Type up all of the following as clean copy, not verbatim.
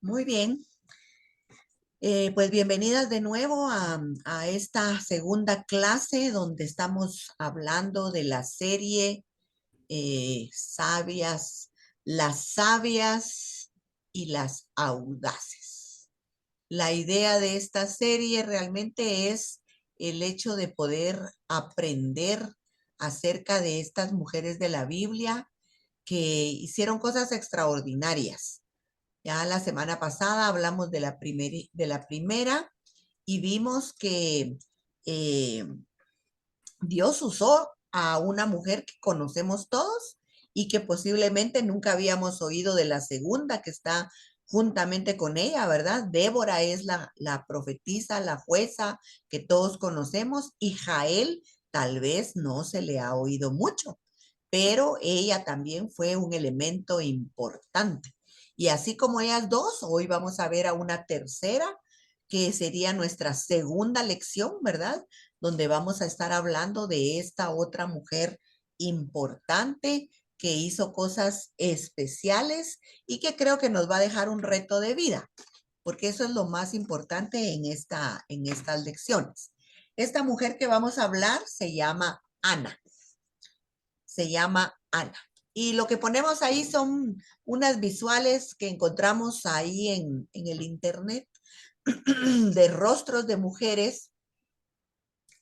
Muy bien, pues bienvenidas de nuevo a esta segunda clase donde estamos hablando de la serie las sabias y las audaces. La idea de esta serie realmente es el hecho de poder aprender acerca de estas mujeres de la Biblia que hicieron cosas extraordinarias. Ya la semana pasada hablamos de la primera y vimos que eh, Dios usó a una mujer que conocemos todos y que posiblemente nunca habíamos oído de la segunda que está juntamente con ella, ¿verdad? Débora es la profetisa, la jueza que todos conocemos, y Jael tal vez no se le ha oído mucho, pero ella también fue un elemento importante. Y así como ellas dos, hoy vamos a ver a una tercera, que sería nuestra segunda lección, ¿verdad? Donde vamos a estar hablando de esta otra mujer importante que hizo cosas especiales y que creo que nos va a dejar un reto de vida, porque eso es lo más importante en estas lecciones. Esta mujer que vamos a hablar se llama Ana. Se llama Ana. Y lo que ponemos ahí son unas visuales que encontramos ahí en el internet de rostros de mujeres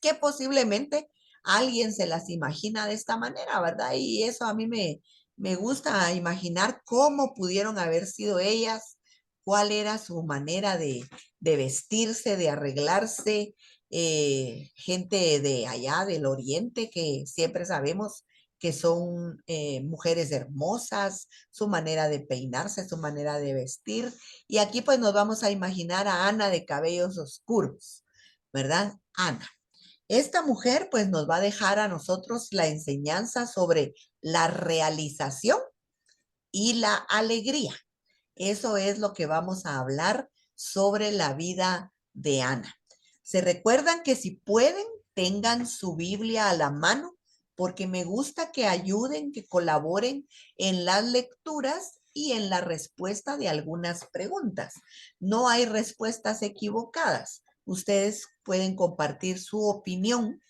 que posiblemente alguien se las imagina de esta manera, ¿verdad? Y eso a mí me gusta imaginar cómo pudieron haber sido ellas, cuál era su manera de vestirse, de arreglarse, gente de allá del oriente que siempre sabemos que son mujeres hermosas, su manera de peinarse, su manera de vestir. Y aquí pues nos vamos a imaginar a Ana de cabellos oscuros, ¿verdad? Ana. Esta mujer pues nos va a dejar a nosotros la enseñanza sobre la realización y la alegría. Eso es lo que vamos a hablar sobre la vida de Ana. Se recuerdan que si pueden, tengan su Biblia a la mano, porque me gusta que ayuden, que colaboren en las lecturas y en la respuesta de algunas preguntas. No hay respuestas equivocadas. Ustedes pueden compartir su opinión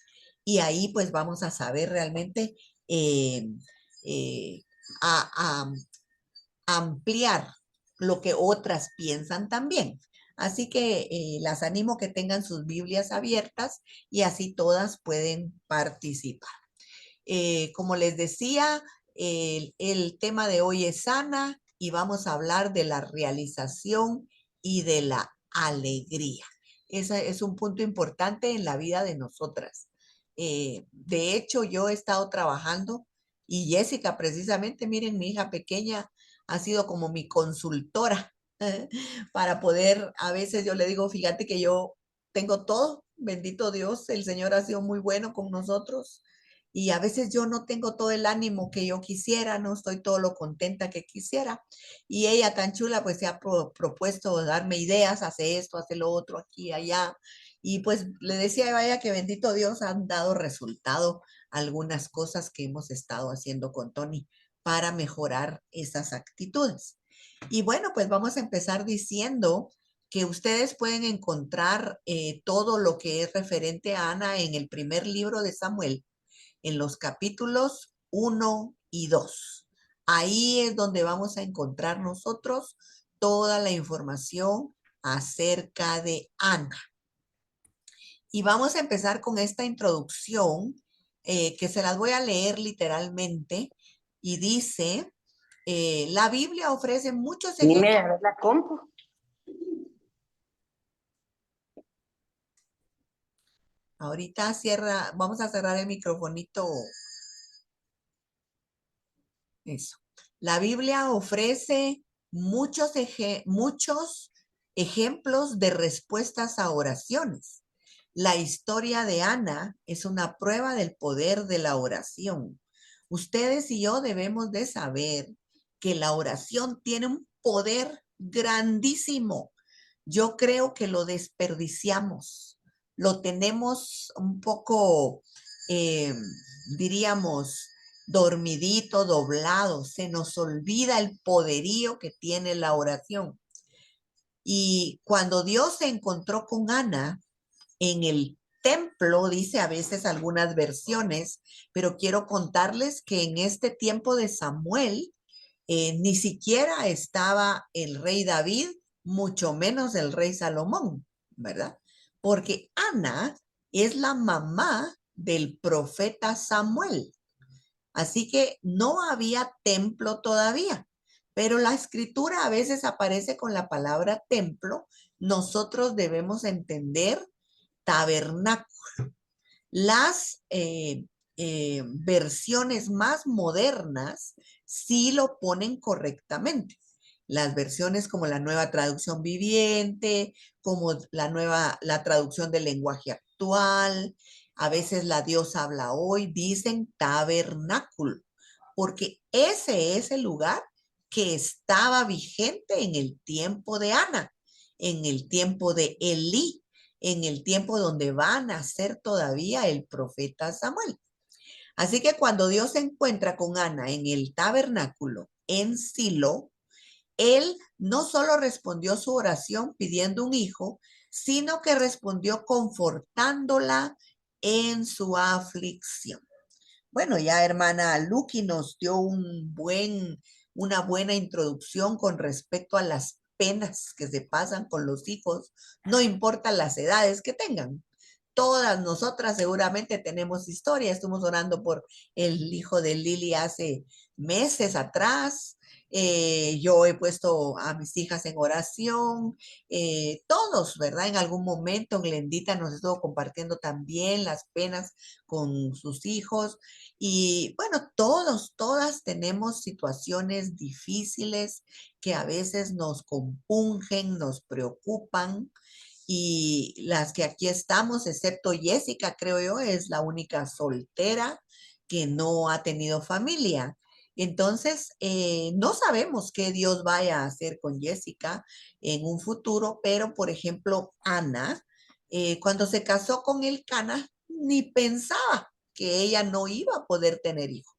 y ahí pues vamos a saber realmente eh, eh, a, a ampliar lo que otras piensan también. Así que las animo que tengan sus Biblias abiertas y así todas pueden participar. Como les decía, el tema de hoy es Ana y vamos a hablar de la realización y de la alegría. Ese es un punto importante en la vida de nosotras. De hecho, yo he estado trabajando y Jessica, precisamente, miren, mi hija pequeña ha sido como mi consultora para poder, a veces yo le digo, fíjate que yo tengo todo, bendito Dios, el Señor ha sido muy bueno con nosotros y a veces yo no tengo todo el ánimo que yo quisiera, no estoy todo lo contenta que quisiera. Y ella tan chula pues se ha propuesto darme ideas, hace esto, hace lo otro, aquí, allá. Y pues le decía a ella que bendito Dios han dado resultado algunas cosas que hemos estado haciendo con Tony para mejorar esas actitudes. Y bueno, pues vamos a empezar diciendo que ustedes pueden encontrar todo lo que es referente a Ana en el primer libro de Samuel, en los capítulos 1 y 2. Ahí es donde vamos a encontrar nosotros toda la información acerca de Ana. Y vamos a empezar con esta introducción que se las voy a leer literalmente y dice, la Biblia ofrece muchos Dime, ejemplos. a ver la compu. Ahorita cierra, vamos a cerrar el microfonito. Eso. La Biblia ofrece muchos ejemplos de respuestas a oraciones. La historia de Ana es una prueba del poder de la oración. Ustedes y yo debemos de saber que la oración tiene un poder grandísimo. Yo creo que lo desperdiciamos, lo tenemos un poco, eh, diríamos, dormidito, doblado. Se nos olvida el poderío que tiene la oración. Y cuando Dios se encontró con Ana en el templo, dice a veces algunas versiones, pero quiero contarles que en este tiempo de Samuel, ni siquiera estaba el rey David, mucho menos el rey Salomón, ¿verdad? Porque Ana es la mamá del profeta Samuel. Así que no había templo todavía, pero la escritura a veces aparece con la palabra templo. Nosotros debemos entender tabernáculo. Las versiones más modernas sí lo ponen correctamente. Las versiones como la nueva traducción viviente, como la traducción del lenguaje actual, a veces la Dios habla hoy, dicen tabernáculo, porque ese es el lugar que estaba vigente en el tiempo de Ana, en el tiempo de Elí, en el tiempo donde va a nacer todavía el profeta Samuel. Así que cuando Dios se encuentra con Ana en el tabernáculo en Silo, él no solo respondió su oración pidiendo un hijo, sino que respondió confortándola en su aflicción. Bueno, ya hermana Lucky nos dio una buena introducción con respecto a las penas que se pasan con los hijos, no importa las edades que tengan. Todas nosotras seguramente tenemos historia. Estuvimos orando por el hijo de Lili hace meses atrás. Yo he puesto a mis hijas en oración. Todos, ¿verdad? En algún momento Glendita nos estuvo compartiendo también las penas con sus hijos. Y bueno, todas tenemos situaciones difíciles que a veces nos compungen, nos preocupan. Y las que aquí estamos, excepto Jessica, creo yo, es la única soltera que no ha tenido familia. Entonces, no sabemos qué Dios vaya a hacer con Jessica en un futuro, pero por ejemplo, Ana, cuando se casó con el Cana, ni pensaba que ella no iba a poder tener hijos.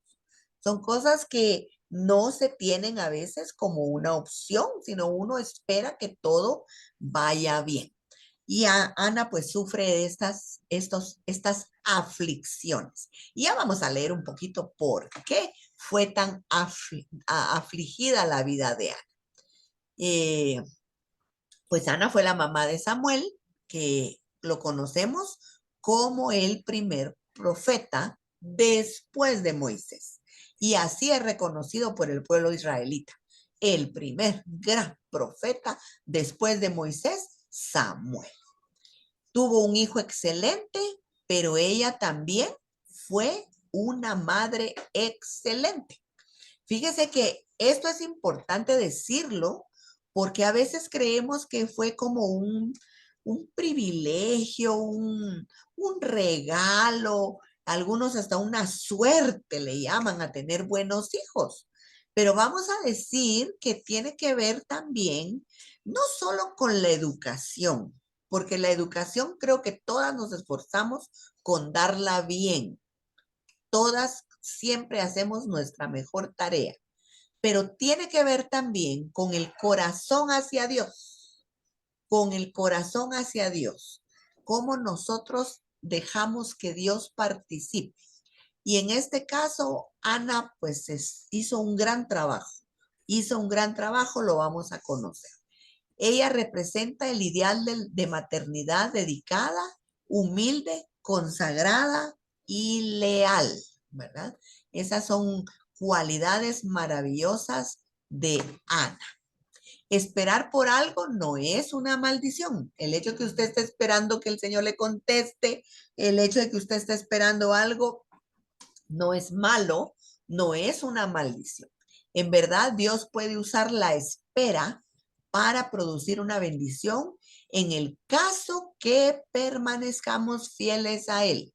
Son cosas que no se tienen a veces como una opción, sino uno espera que todo vaya bien. Y Ana pues sufre de estas aflicciones. Y ya vamos a leer un poquito por qué fue tan afligida la vida de Ana. Eh, pues Ana fue la mamá de Samuel, que lo conocemos como el primer profeta después de Moisés. Y así es reconocido por el pueblo israelita. El primer gran profeta después de Moisés, Samuel. Tuvo un hijo excelente, pero ella también fue una madre excelente. Fíjese que esto es importante decirlo porque a veces creemos que fue como un privilegio, un regalo, algunos hasta una suerte le llaman a tener buenos hijos. Pero vamos a decir que tiene que ver también no solo con la educación, porque la educación creo que todas nos esforzamos con darla bien. Todas siempre hacemos nuestra mejor tarea, pero tiene que ver también con el corazón hacia Dios, con el corazón hacia Dios, cómo nosotros dejamos que Dios participe. Y en este caso, Ana pues hizo un gran trabajo, lo vamos a conocer. Ella representa el ideal de maternidad dedicada, humilde, consagrada y leal, ¿verdad? Esas son cualidades maravillosas de Ana. Esperar por algo no es una maldición. El hecho de que usted esté esperando que el Señor le conteste, el hecho de que usted esté esperando algo, no es malo, no es una maldición. En verdad, Dios puede usar la espera para producir una bendición en el caso que permanezcamos fieles a Él.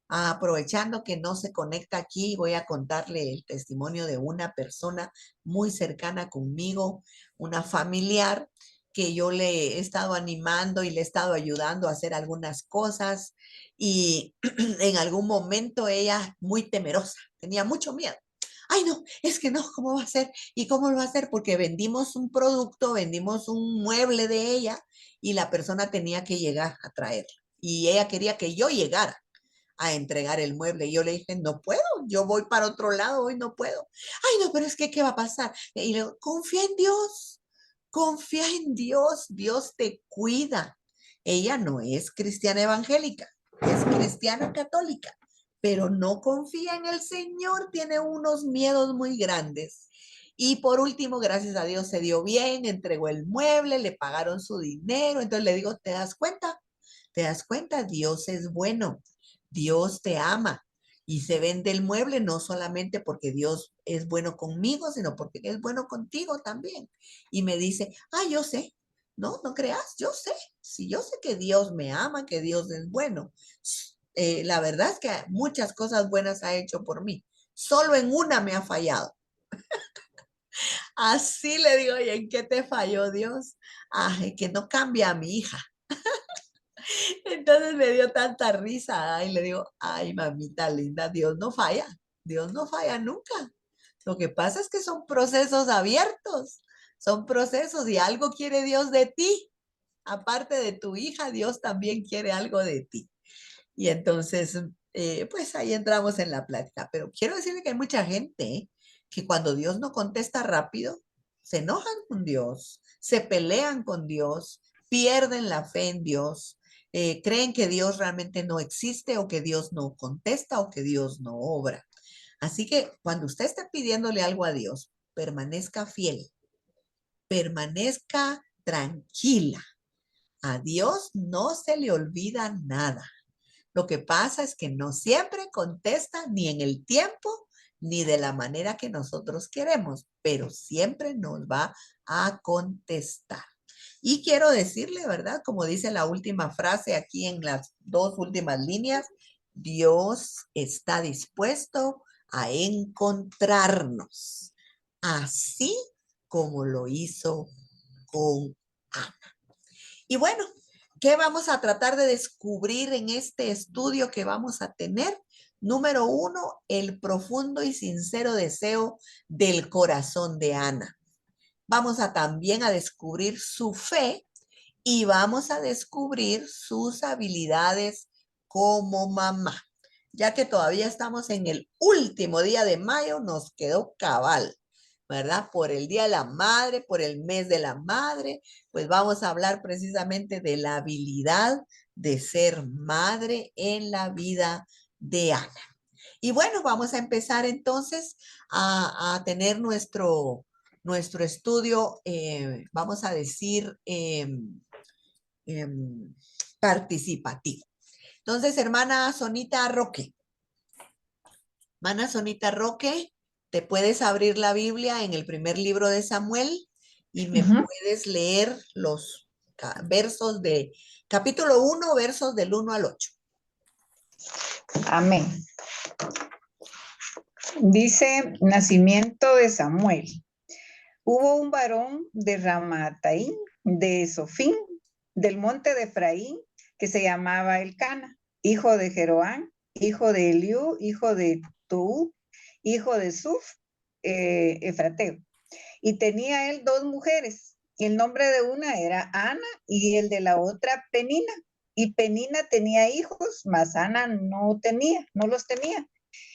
Aprovechando que no se conecta aquí, voy a contarle el testimonio de una persona muy cercana conmigo, una familiar que yo le he estado animando y le he estado ayudando a hacer algunas cosas y en algún momento ella muy temerosa, tenía mucho miedo. Ay, no, es que no, ¿cómo va a ser? ¿Y cómo lo va a hacer? Porque vendimos un producto, vendimos un mueble de ella y la persona tenía que llegar a traerlo. Y ella quería que yo llegara a entregar el mueble. Y yo le dije, no puedo, yo voy para otro lado, hoy no puedo. Ay, no, pero es que, ¿qué va a pasar? Y le digo, confía en Dios, Dios te cuida. Ella no es cristiana evangélica, es cristiana católica, pero no confía en el Señor, tiene unos miedos muy grandes. Y por último, gracias a Dios se dio bien, entregó el mueble, le pagaron su dinero. Entonces le digo, ¿te das cuenta? ¿Te das cuenta? Dios es bueno, Dios te ama. Y se vende el mueble no solamente porque Dios es bueno conmigo, sino porque es bueno contigo también. Y me dice, yo sé, no, no creas, yo sé, si yo sé que Dios me ama, que Dios es bueno. La verdad es que muchas cosas buenas ha hecho por mí. Solo en una me ha fallado. Así le digo, ¿y en qué te falló Dios? Ay, que no cambia a mi hija. Entonces me dio tanta risa y le digo, ay, mamita linda, Dios no falla nunca. Lo que pasa es que son procesos abiertos, son procesos y algo quiere Dios de ti. Aparte de tu hija, Dios también quiere algo de ti. Y entonces, pues ahí entramos en la plática. Pero quiero decirle que hay mucha gente que cuando Dios no contesta rápido, se enojan con Dios, se pelean con Dios, pierden la fe en Dios, creen que Dios realmente no existe o que Dios no contesta o que Dios no obra. Así que cuando usted esté pidiéndole algo a Dios, permanezca fiel, permanezca tranquila. A Dios no se le olvida nada. Lo que pasa es que no siempre contesta ni en el tiempo ni de la manera que nosotros queremos, pero siempre nos va a contestar. Y quiero decirle, ¿verdad? Como dice la última frase aquí en las dos últimas líneas, Dios está dispuesto a encontrarnos, así como lo hizo con Ana. Y bueno, ¿qué vamos a tratar de descubrir en este estudio que vamos a tener? Número uno, el profundo y sincero deseo del corazón de Ana. Vamos a también a descubrir su fe y vamos a descubrir sus habilidades como mamá. Ya que todavía estamos en el último día de mayo, nos quedó cabal, ¿verdad? Por el Día de la Madre, por el mes de la madre, pues vamos a hablar precisamente de la habilidad de ser madre en la vida de Ana. Y bueno, vamos a empezar entonces a tener nuestro estudio, vamos a decir, participativo. Entonces, hermana Sonita Roque, te puedes abrir la Biblia en el primer libro de Samuel y me puedes leer los versos de capítulo 1, versos del 1 al 8. Amén. Dice, nacimiento de Samuel. Hubo un varón de Ramataim, de Sofín, del monte de Efraín, que se llamaba Elcana, hijo de Jeroán, hijo de Eliú, hijo de Tou, hijo de Suf, Efrateo. Y tenía él dos mujeres, y el nombre de una era Ana y el de la otra Penina. Y Penina tenía hijos, mas Ana no los tenía.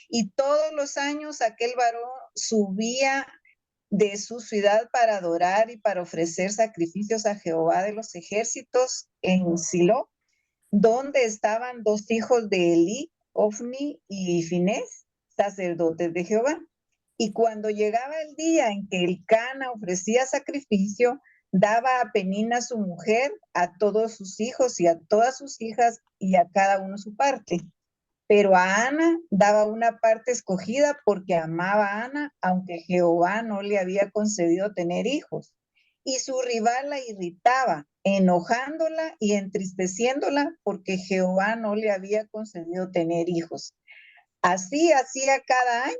Y todos los años aquel varón subía de su ciudad para adorar y para ofrecer sacrificios a Jehová de los ejércitos en Silo, donde estaban dos hijos de Elí, Ofni y Finés, sacerdotes de Jehová. Y cuando llegaba el día en que el Cana ofrecía sacrificio, daba a Penina su mujer, a todos sus hijos y a todas sus hijas y a cada uno su parte. Pero a Ana daba una parte escogida porque amaba a Ana, aunque Jehová no le había concedido tener hijos. Y su rival la irritaba, enojándola y entristeciéndola porque Jehová no le había concedido tener hijos. Así hacía cada año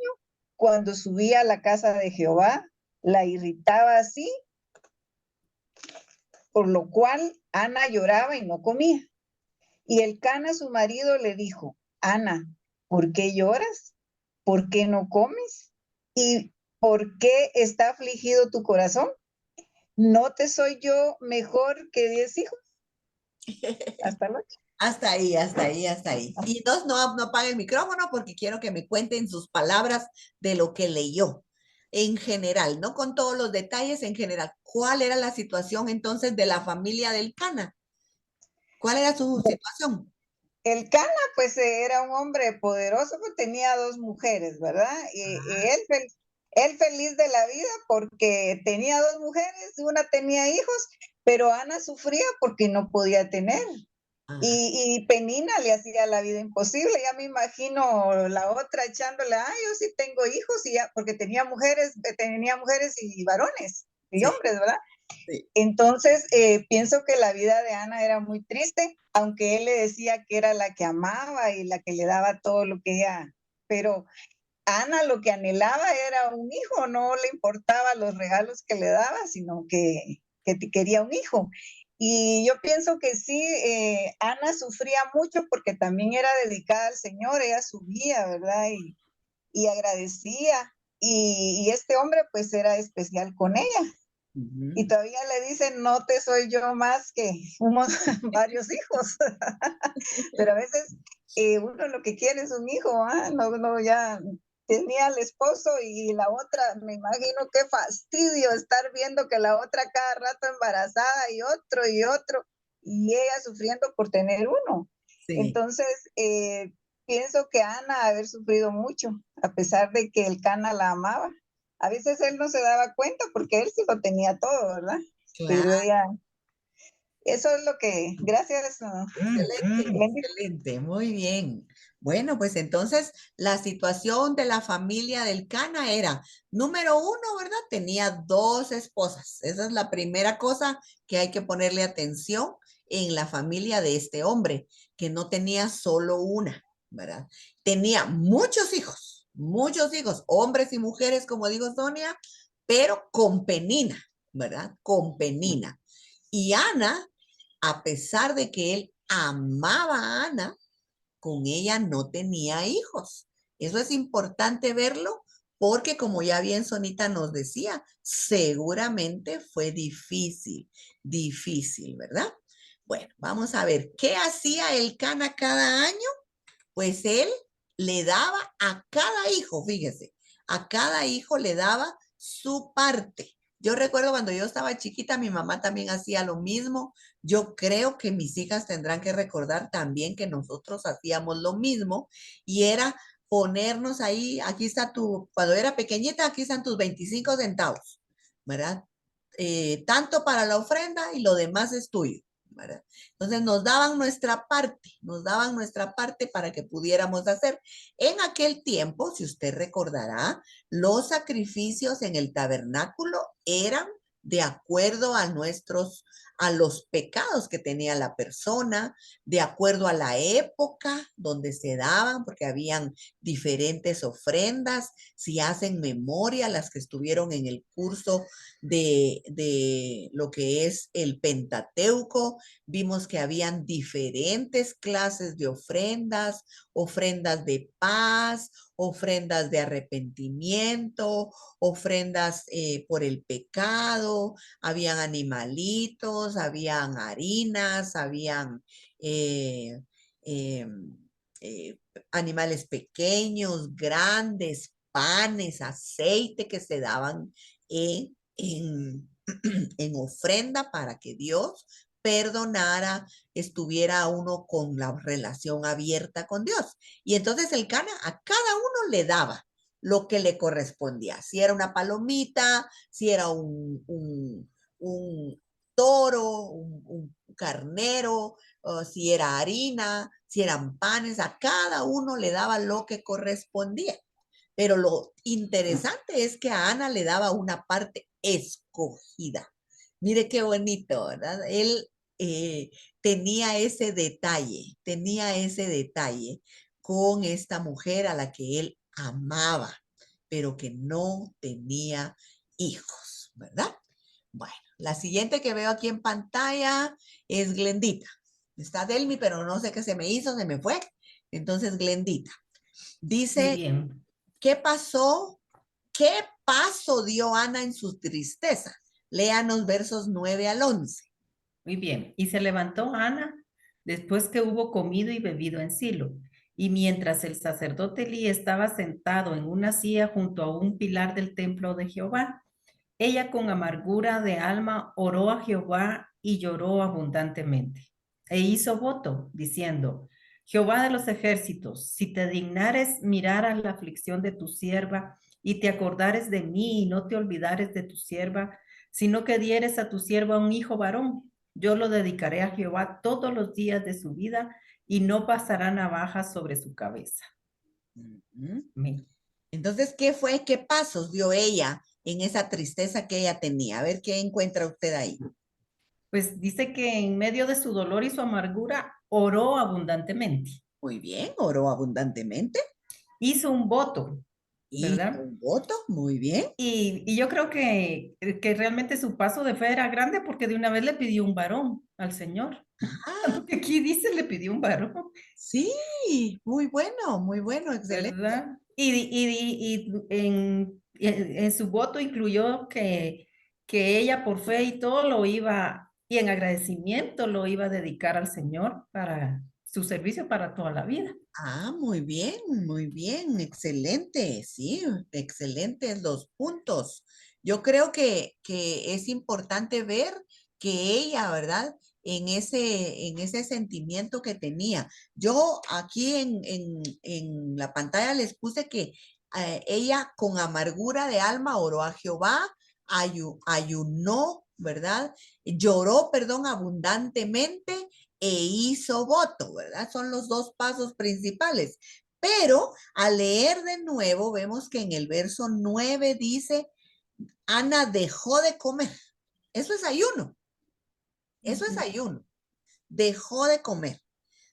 cuando subía a la casa de Jehová, la irritaba así, por lo cual Ana lloraba y no comía. Y el Cana, su marido, le dijo, Ana, ¿por qué lloras? ¿Por qué no comes? ¿Y por qué está afligido tu corazón? ¿No te soy yo mejor que 10 hijos? Hasta luego. Hasta ahí, hasta ahí, hasta ahí. Y no apague el micrófono porque quiero que me cuenten sus palabras de lo que leyó. En general, no con todos los detalles, en general. ¿Cuál era la situación entonces de la familia del Cana? ¿Cuál era su situación? El Cana, pues era un hombre poderoso, pues tenía 2 mujeres, ¿verdad? Y él feliz de la vida porque tenía 2 mujeres, una tenía hijos, pero Ana sufría porque no podía tener. Ajá. Y Penina le hacía la vida imposible. Ya me imagino la otra echándole, yo sí tengo hijos, y ya, porque tenía mujeres y varones y Sí, hombres, ¿verdad? sí. Entonces, pienso que la vida de Ana era muy triste, aunque él le decía que era la que amaba y la que le daba todo lo que ella, pero Ana lo que anhelaba era un hijo, no le importaba los regalos que le daba, sino que quería un hijo. Y yo pienso que sí, Ana sufría mucho porque también era dedicada al Señor, ella subía, ¿verdad? Y agradecía. Y este hombre pues era especial con ella. Ujú. Y todavía le dicen, no te soy yo más que unos, varios hijos. Pero a veces uno lo que quiere es un hijo, no, no, ya tenía al esposo y la otra, me imagino qué fastidio estar viendo que la otra cada rato embarazada y otro, y ella sufriendo por tener uno. Sí. Entonces, pienso que Ana haber sufrido mucho, a pesar de que el Cana la amaba. A veces él no se daba cuenta porque él sí lo tenía todo, ¿verdad? Pero Claro. ella, eso es lo que, gracias, Excelente, Glendy. excelente, muy bien. Bueno, pues entonces la situación de la familia del Cana era, número uno, ¿verdad? Tenía 2 esposas. Esa es la primera cosa que hay que ponerle atención en la familia de este hombre, que no tenía solo una, ¿verdad? Tenía muchos hijos, hombres y mujeres, como digo Sonia, pero con Penina, ¿verdad? Con Penina. Y Ana, a pesar de que él amaba a Ana, con ella no tenía hijos. Eso es importante verlo porque como ya bien Sonita nos decía, seguramente fue difícil, ¿verdad? Bueno, vamos a ver, ¿qué hacía el Cana cada año? Pues él le daba a cada hijo, fíjese, a cada hijo le daba su parte. Yo recuerdo cuando yo estaba chiquita, mi mamá también hacía lo mismo. Yo creo que mis hijas tendrán que recordar también que nosotros hacíamos lo mismo y era ponernos ahí, aquí está cuando era pequeñita, aquí están tus 25 centavos, ¿verdad? Tanto para la ofrenda y lo demás es tuyo, ¿verdad? Entonces nos daban nuestra parte para que pudiéramos hacer. En aquel tiempo, si usted recordará, los sacrificios en el tabernáculo eran de acuerdo a los pecados que tenía la persona, de acuerdo a la época donde se daban, porque habían diferentes ofrendas. Si hacen memoria, las que estuvieron en el curso de lo que es el Pentateuco, vimos que habían diferentes clases de ofrendas, ofrendas de paz, ofrendas de arrepentimiento, ofrendas por el pecado, habían animalitos, habían harinas, habían eh, eh, eh, animales pequeños, grandes, panes, aceite que se daban en, en ofrenda para que Dios perdonara, estuviera uno con la relación abierta con Dios. Y entonces el Cana a cada uno le daba lo que le correspondía. Si era una palomita, si era un toro, un carnero, si era harina, si eran panes, a cada uno le daba lo que correspondía. Pero lo interesante es que a Ana le daba una parte escogida. Mire qué bonito, ¿verdad? Él eh, tenía ese detalle con esta mujer a la que él amaba, pero que no tenía hijos, ¿verdad? Bueno, la siguiente que veo aquí en pantalla es Glendita. Está Delmi, pero no sé qué se me hizo, se me fue. Entonces, Glendita. Muy Dice, bien. ¿qué pasó ¿Qué paso dio Ana en su tristeza? Léanos versos 9 al 11. Muy bien. Y se levantó Ana después que hubo comido y bebido en Silo. Y mientras el sacerdote Elí estaba sentado en una silla junto a un pilar del templo de Jehová, ella con amargura de alma oró a Jehová y lloró abundantemente. E hizo voto, diciendo, Jehová de los ejércitos, si te dignares mirar a la aflicción de tu sierva y te acordares de mí y no te olvidares de tu sierva, sino que dieres a tu sierva un hijo varón, yo lo dedicaré a Jehová todos los días de su vida y no pasará navaja sobre su cabeza. Amén. Entonces, ¿qué pasos dio ella en esa tristeza que ella tenía? A ver qué encuentra usted ahí. Pues dice que en medio de su dolor y su amargura oró abundantemente. Muy bien, oró abundantemente. Hizo un voto, Hizo ¿verdad? un voto, muy bien. Y yo creo que realmente su paso de fe era grande porque de una vez le pidió un varón al Señor. Ah, Porque aquí dice le pidió un varón, sí, muy bueno, excelente. ¿verdad? Y en su voto incluyó que ella por fe y todo lo iba, y en agradecimiento lo iba a dedicar al Señor para su servicio para toda la vida. Ah, muy bien, excelente, sí, excelentes los puntos. Yo creo que es importante ver que ella, ¿verdad? En ese sentimiento que tenía. Yo aquí en la pantalla les puse que ella con amargura de alma oró a Jehová, ayunó, ¿verdad? Lloró, perdón, abundantemente e hizo voto, ¿verdad? Son los dos pasos principales. Pero al leer de nuevo, vemos que en el verso 9 dice, Ana dejó de comer. Eso es ayuno. Eso es ayuno. Dejó de comer.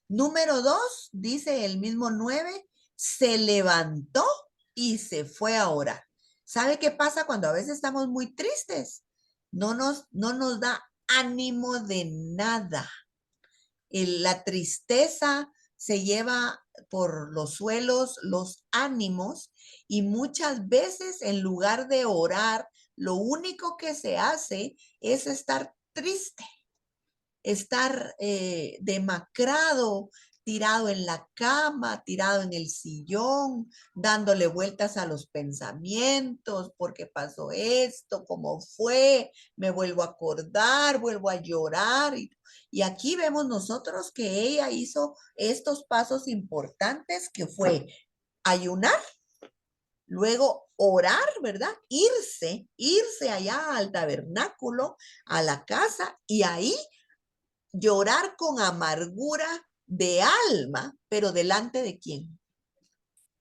Número 2, dice el mismo 9, se levantó y se fue a orar. ¿Sabe qué pasa cuando a veces estamos muy tristes? No nos da ánimo de nada. La tristeza se lleva por los suelos los ánimos y muchas veces en lugar de orar, lo único que se hace es estar triste, estar demacrado, tirado en la cama, tirado en el sillón, dándole vueltas a los pensamientos, porque pasó esto, cómo fue, me vuelvo a acordar, vuelvo a llorar. Y aquí vemos nosotros que ella hizo estos pasos importantes que fue ayunar, luego orar, ¿verdad? Irse allá al tabernáculo, a la casa y ahí llorar con amargura de alma, pero delante de quién?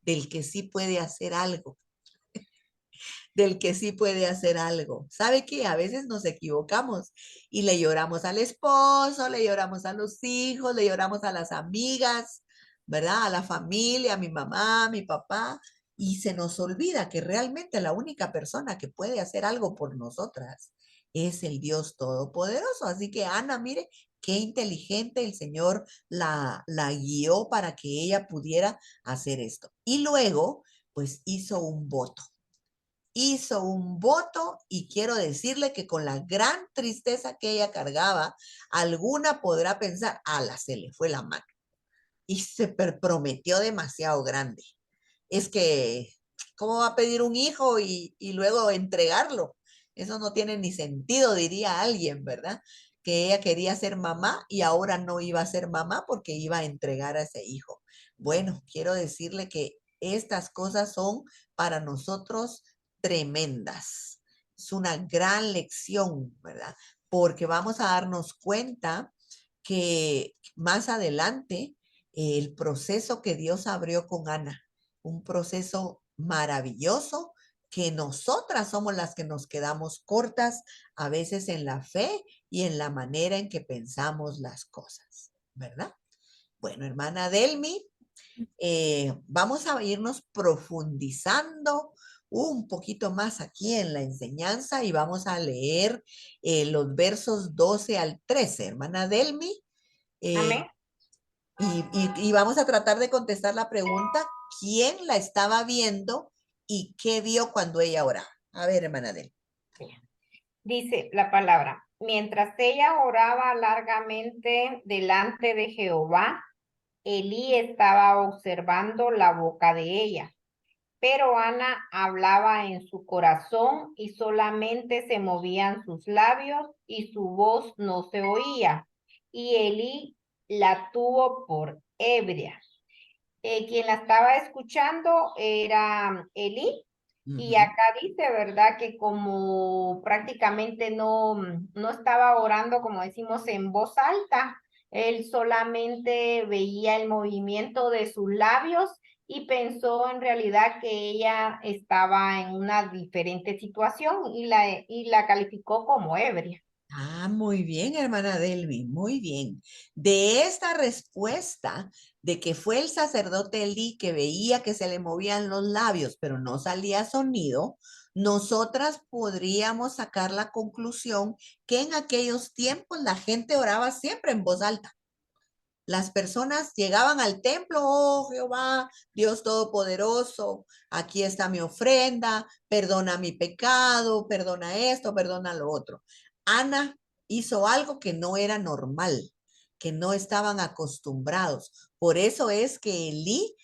Del que sí puede hacer algo, del que sí puede hacer algo. ¿Sabe qué? A veces nos equivocamos y le lloramos al esposo, le lloramos a los hijos, le lloramos a las amigas, ¿verdad? A la familia, a mi mamá, a mi papá, y se nos olvida que realmente la única persona que puede hacer algo por nosotras es el Dios Todopoderoso. Así que Ana, mire, qué inteligente el Señor la guió para que ella pudiera hacer esto. Y luego, pues hizo un voto y quiero decirle que con la gran tristeza que ella cargaba, alguna podrá pensar, ala, se le fue la mano y se prometió demasiado grande. Es que, ¿cómo va a pedir un hijo y luego entregarlo? Eso no tiene ni sentido, diría alguien, ¿verdad? Que ella quería ser mamá y ahora no iba a ser mamá porque iba a entregar a ese hijo. Bueno, quiero decirle que estas cosas son para nosotros tremendas. Es una gran lección, ¿verdad? Porque vamos a darnos cuenta que más adelante el proceso que Dios abrió con Ana, un proceso maravilloso que nosotras somos las que nos quedamos cortas a veces en la fe y en la manera en que pensamos las cosas, ¿verdad? Bueno, hermana Delmi, vamos a irnos profundizando un poquito más aquí en la enseñanza y vamos a leer los versos 12 al 13. Hermana Delmi, Amén. y vamos a tratar de contestar la pregunta, ¿quién la estaba viendo y qué vio cuando ella oraba. A ver, hermana Adel. Dice la palabra, mientras ella oraba largamente delante de Jehová, Elí estaba observando la boca de ella. Pero Ana hablaba en su corazón y solamente se movían sus labios y su voz no se oía. Y Elí la tuvo por ebria. Quien la estaba escuchando era Elí. Y acá dice, ¿verdad? Que como prácticamente no estaba orando, como decimos, en voz alta, él solamente veía el movimiento de sus labios y pensó en realidad que ella estaba en una diferente situación y la calificó como ebria. Ah, muy bien, hermana Delvi, muy bien. De esta respuesta de que fue el sacerdote Elí que veía que se le movían los labios, pero no salía sonido, nosotras podríamos sacar la conclusión que en aquellos tiempos la gente oraba siempre en voz alta. Las personas llegaban al templo, oh Jehová, Dios Todopoderoso, aquí está mi ofrenda, perdona mi pecado, perdona esto, perdona lo otro. Ana hizo algo que no era normal, que no estaban acostumbrados. Por eso es que Elí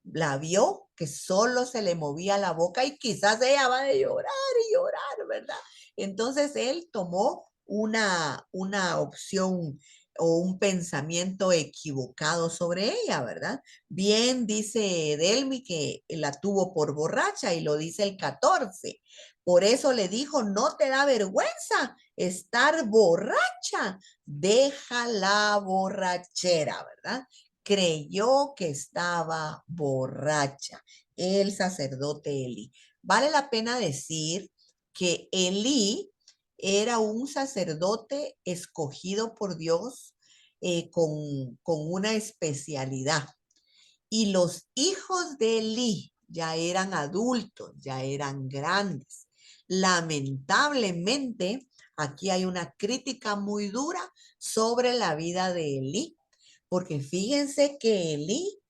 la vio que solo se le movía la boca y quizás ella va a llorar y llorar, ¿verdad? Entonces él tomó una opción o un pensamiento equivocado sobre ella, ¿verdad? Bien dice Delmi que la tuvo por borracha y lo dice el 14. Por eso le dijo, no te da vergüenza estar borracha, deja la borrachera, ¿verdad? Creyó que estaba borracha, el sacerdote Elí. Vale la pena decir que Elí era un sacerdote escogido por Dios con una especialidad. Y los hijos de Elí ya eran adultos, ya eran grandes. Lamentablemente, aquí hay una crítica muy dura sobre la vida de Elí, porque fíjense que Elí,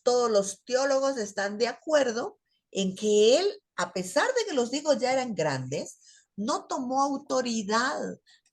todos los teólogos están de acuerdo en que él, a pesar de que los hijos ya eran grandes, no tomó autoridad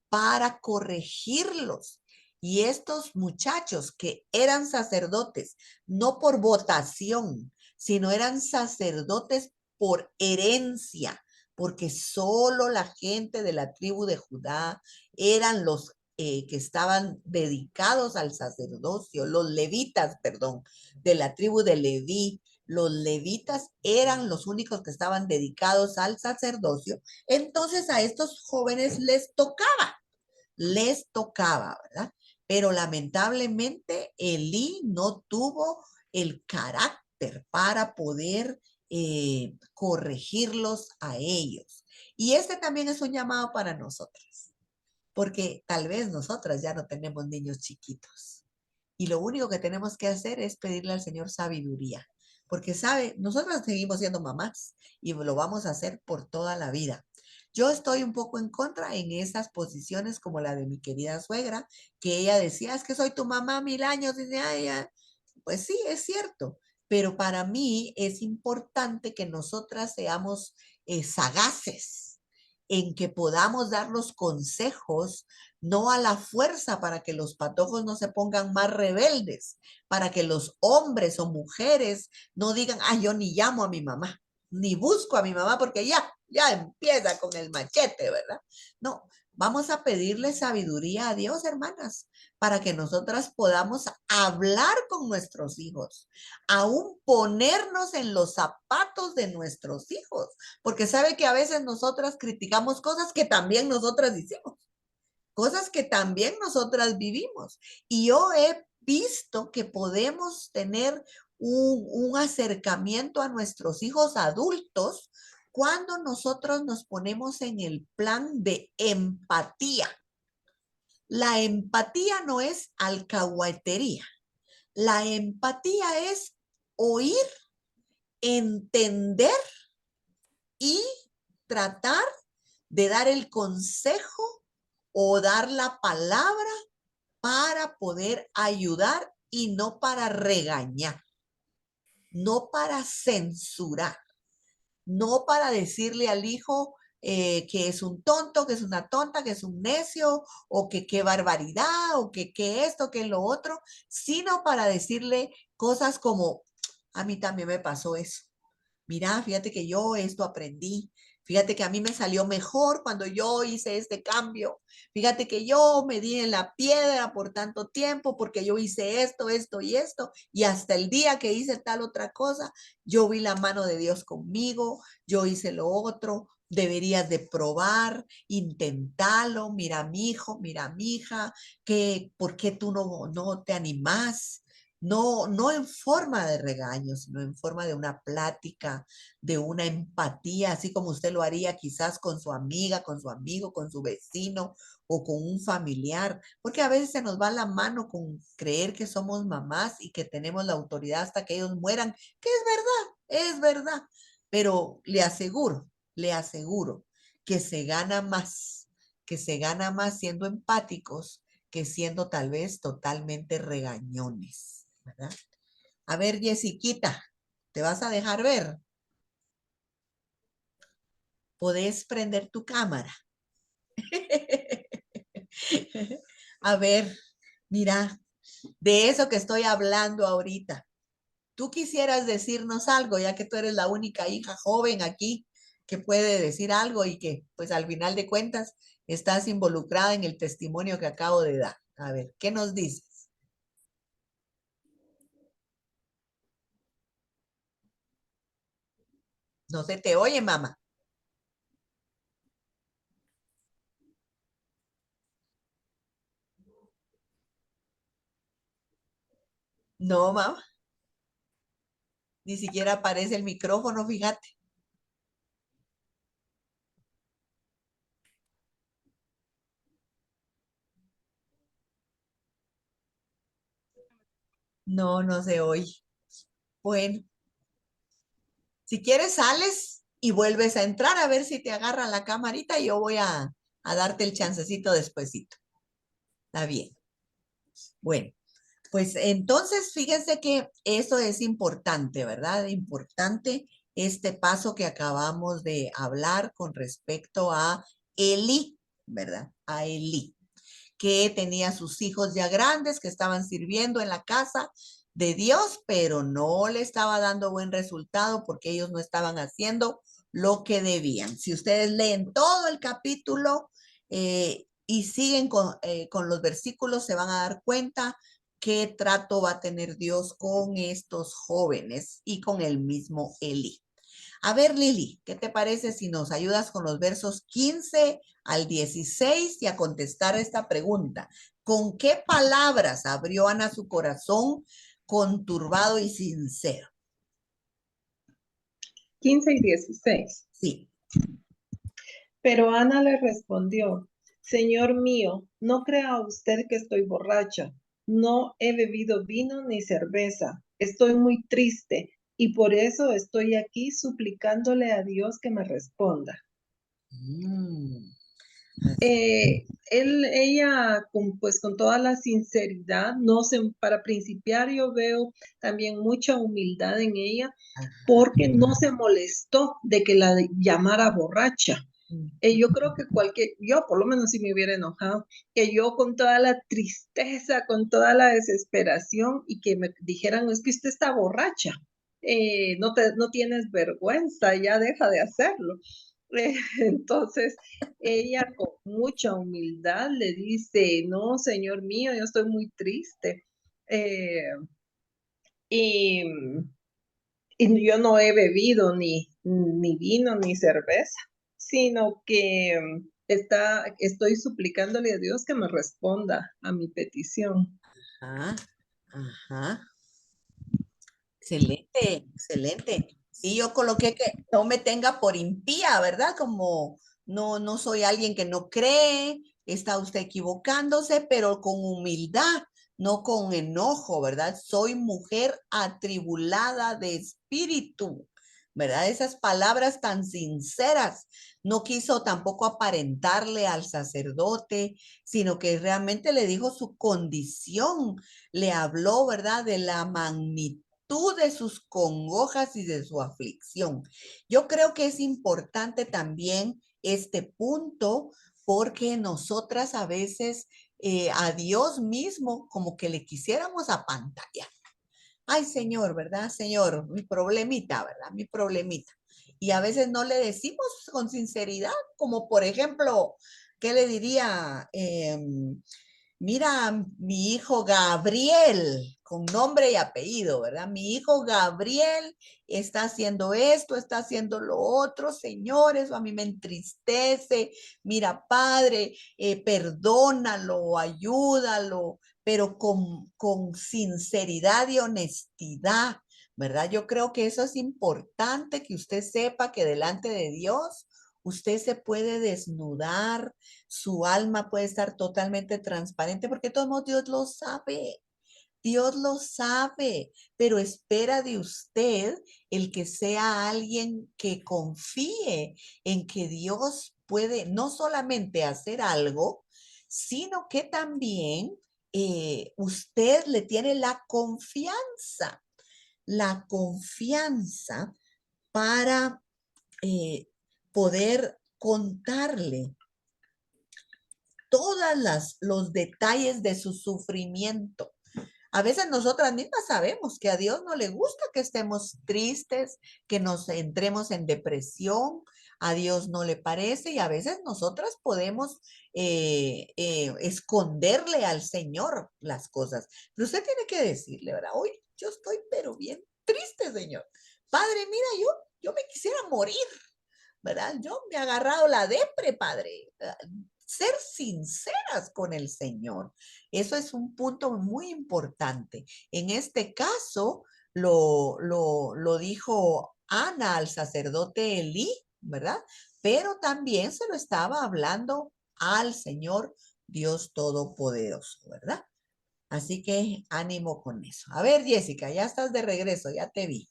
para corregirlos. Y estos muchachos que eran sacerdotes, no por votación, sino eran sacerdotes por herencia, porque solo la gente de la tribu de Judá eran los que estaban dedicados al sacerdocio, los levitas, perdón, de la tribu de Leví. Los levitas eran los únicos que estaban dedicados al sacerdocio. Entonces a estos jóvenes les tocaba, ¿verdad? Pero lamentablemente Elí no tuvo el carácter para poder corregirlos a ellos. Y este también es un llamado para nosotros, porque tal vez nosotras ya no tenemos niños chiquitos. Y lo único que tenemos que hacer es pedirle al Señor sabiduría, porque sabe, nosotras seguimos siendo mamás y lo vamos a hacer por toda la vida. Yo estoy un poco en contra en esas posiciones como la de mi querida suegra, que ella decía, es que soy tu mamá 1000 años. Y ella, pues sí, es cierto, pero para mí es importante que nosotras seamos sagaces en que podamos dar los consejos, no a la fuerza para que los patojos no se pongan más rebeldes, para que los hombres o mujeres no digan, ah, yo ni llamo a mi mamá, ni busco a mi mamá porque ya empieza con el machete, ¿verdad? No, vamos a pedirle sabiduría a Dios, hermanas, para que nosotras podamos hablar con nuestros hijos, aún ponernos en los zapatos de nuestros hijos, porque sabe que a veces nosotras criticamos cosas que también nosotras hicimos, cosas que también nosotras vivimos. Y yo he visto que podemos tener un acercamiento a nuestros hijos adultos cuando nosotros nos ponemos en el plan de empatía. La empatía no es alcahuetería. La empatía es oír, entender y tratar de dar el consejo o dar la palabra para poder ayudar y no para regañar. no para censurar, no para decirle al hijo que es un tonto, que es una tonta, que es un necio, o que qué barbaridad, o que esto, que lo otro, sino para decirle cosas como, a mí también me pasó eso. Mira, fíjate que yo esto aprendí. Fíjate que a mí me salió mejor cuando yo hice este cambio. Fíjate que yo me di en la piedra por tanto tiempo porque yo hice esto, esto y esto. Y hasta el día que hice tal otra cosa, yo vi la mano de Dios conmigo. Yo hice lo otro. Deberías de probar, intentarlo. Mira, mi hijo, mira, mi hija, que ¿por qué tú no te animás? No, no en forma de regaño, sino en forma de una plática, de una empatía, así como usted lo haría quizás con su amiga, con su amigo, con su vecino o con un familiar, porque a veces se nos va la mano con creer que somos mamás y que tenemos la autoridad hasta que ellos mueran, que es verdad, pero le aseguro que se gana más siendo empáticos que siendo tal vez totalmente regañones, ¿verdad? A ver, Jessiquita, ¿te vas a dejar ver? ¿Podés prender tu cámara? A ver, mira, de eso que estoy hablando ahorita. ¿Tú quisieras decirnos algo, ya que tú eres la única hija joven aquí que puede decir algo y que, pues al final de cuentas, estás involucrada en el testimonio que acabo de dar? A ver, ¿qué nos dices? No se te oye, mamá. No, mamá. Ni siquiera aparece el micrófono, fíjate. No, no se oye. Bueno, si quieres sales y vuelves a entrar a ver si te agarra la camarita y yo voy a darte el chancecito despuesito. Está bien. Bueno, pues entonces fíjense que eso es importante, ¿verdad? Importante este paso que acabamos de hablar con respecto a Eli, ¿verdad? A Eli, que tenía sus hijos ya grandes, que estaban sirviendo en la casa de Dios, pero no le estaba dando buen resultado porque ellos no estaban haciendo lo que debían. Si ustedes leen todo el capítulo y siguen con los versículos, se van a dar cuenta qué trato va a tener Dios con estos jóvenes y con el mismo Eli. A ver, Lili, ¿qué te parece si nos ayudas con los versos 15 al 16 y a contestar esta pregunta? ¿Con qué palabras abrió Ana su corazón conturbado y sincero? 15 y 16. Sí. Pero Ana le respondió, Señor mío, no crea usted que estoy borracha. No he bebido vino ni cerveza. Estoy muy triste y por eso estoy aquí suplicándole a Dios que me responda. Ella, pues con toda la sinceridad, no sé, para principiar yo veo también mucha humildad en ella, porque no se molestó de que la llamara borracha. Yo creo que yo por lo menos si me hubiera enojado, que yo con toda la tristeza, con toda la desesperación y que me dijeran, es que usted está borracha, no tienes vergüenza, ya deja de hacerlo. Entonces, ella con mucha humildad le dice, no, Señor mío, yo estoy muy triste. Y, y yo no he bebido ni vino ni cerveza, sino que estoy suplicándole a Dios que me responda a mi petición. Ajá, ajá. Excelente, excelente. Sí, yo coloqué que no me tenga por impía, ¿verdad? Como no soy alguien que no cree, está usted equivocándose, pero con humildad, no con enojo, ¿verdad? Soy mujer atribulada de espíritu, ¿verdad? Esas palabras tan sinceras. No quiso tampoco aparentarle al sacerdote, sino que realmente le dijo su condición, le habló, ¿verdad? De la magnitud virtud de sus congojas y de su aflicción. Yo creo que es importante también este punto porque nosotras a veces a Dios mismo como que le quisiéramos apantallar. Ay, Señor, ¿verdad? Señor, mi problemita, ¿verdad? Mi problemita. Y a veces no le decimos con sinceridad, como por ejemplo, ¿qué le diría? Mira, mi hijo Gabriel, con nombre y apellido, ¿verdad? Mi hijo Gabriel está haciendo esto, está haciendo lo otro, Señor, eso a mí me entristece. Mira, Padre, perdónalo, ayúdalo, pero con sinceridad y honestidad, ¿verdad? Yo creo que eso es importante, que usted sepa que delante de Dios usted se puede desnudar, su alma puede estar totalmente transparente, porque de todos modos Dios lo sabe, pero espera de usted el que sea alguien que confíe en que Dios puede no solamente hacer algo, sino que también usted le tiene la confianza para poder contarle todos los detalles de su sufrimiento. A veces nosotras mismas sabemos que a Dios no le gusta que estemos tristes, que nos entremos en depresión, a Dios no le parece y a veces nosotras podemos esconderle al Señor las cosas. Pero usted tiene que decirle, ¿verdad? Hoy yo estoy pero bien triste, Señor. Padre, mira, yo me quisiera morir, ¿verdad? Yo me he agarrado la depre, Padre. Ser sinceras con el Señor. Eso es un punto muy importante. En este caso, lo dijo Ana al sacerdote Elí, ¿verdad? Pero también se lo estaba hablando al Señor Dios Todopoderoso, ¿verdad? Así que ánimo con eso. A ver, Jessica, ya estás de regreso, ya te vi.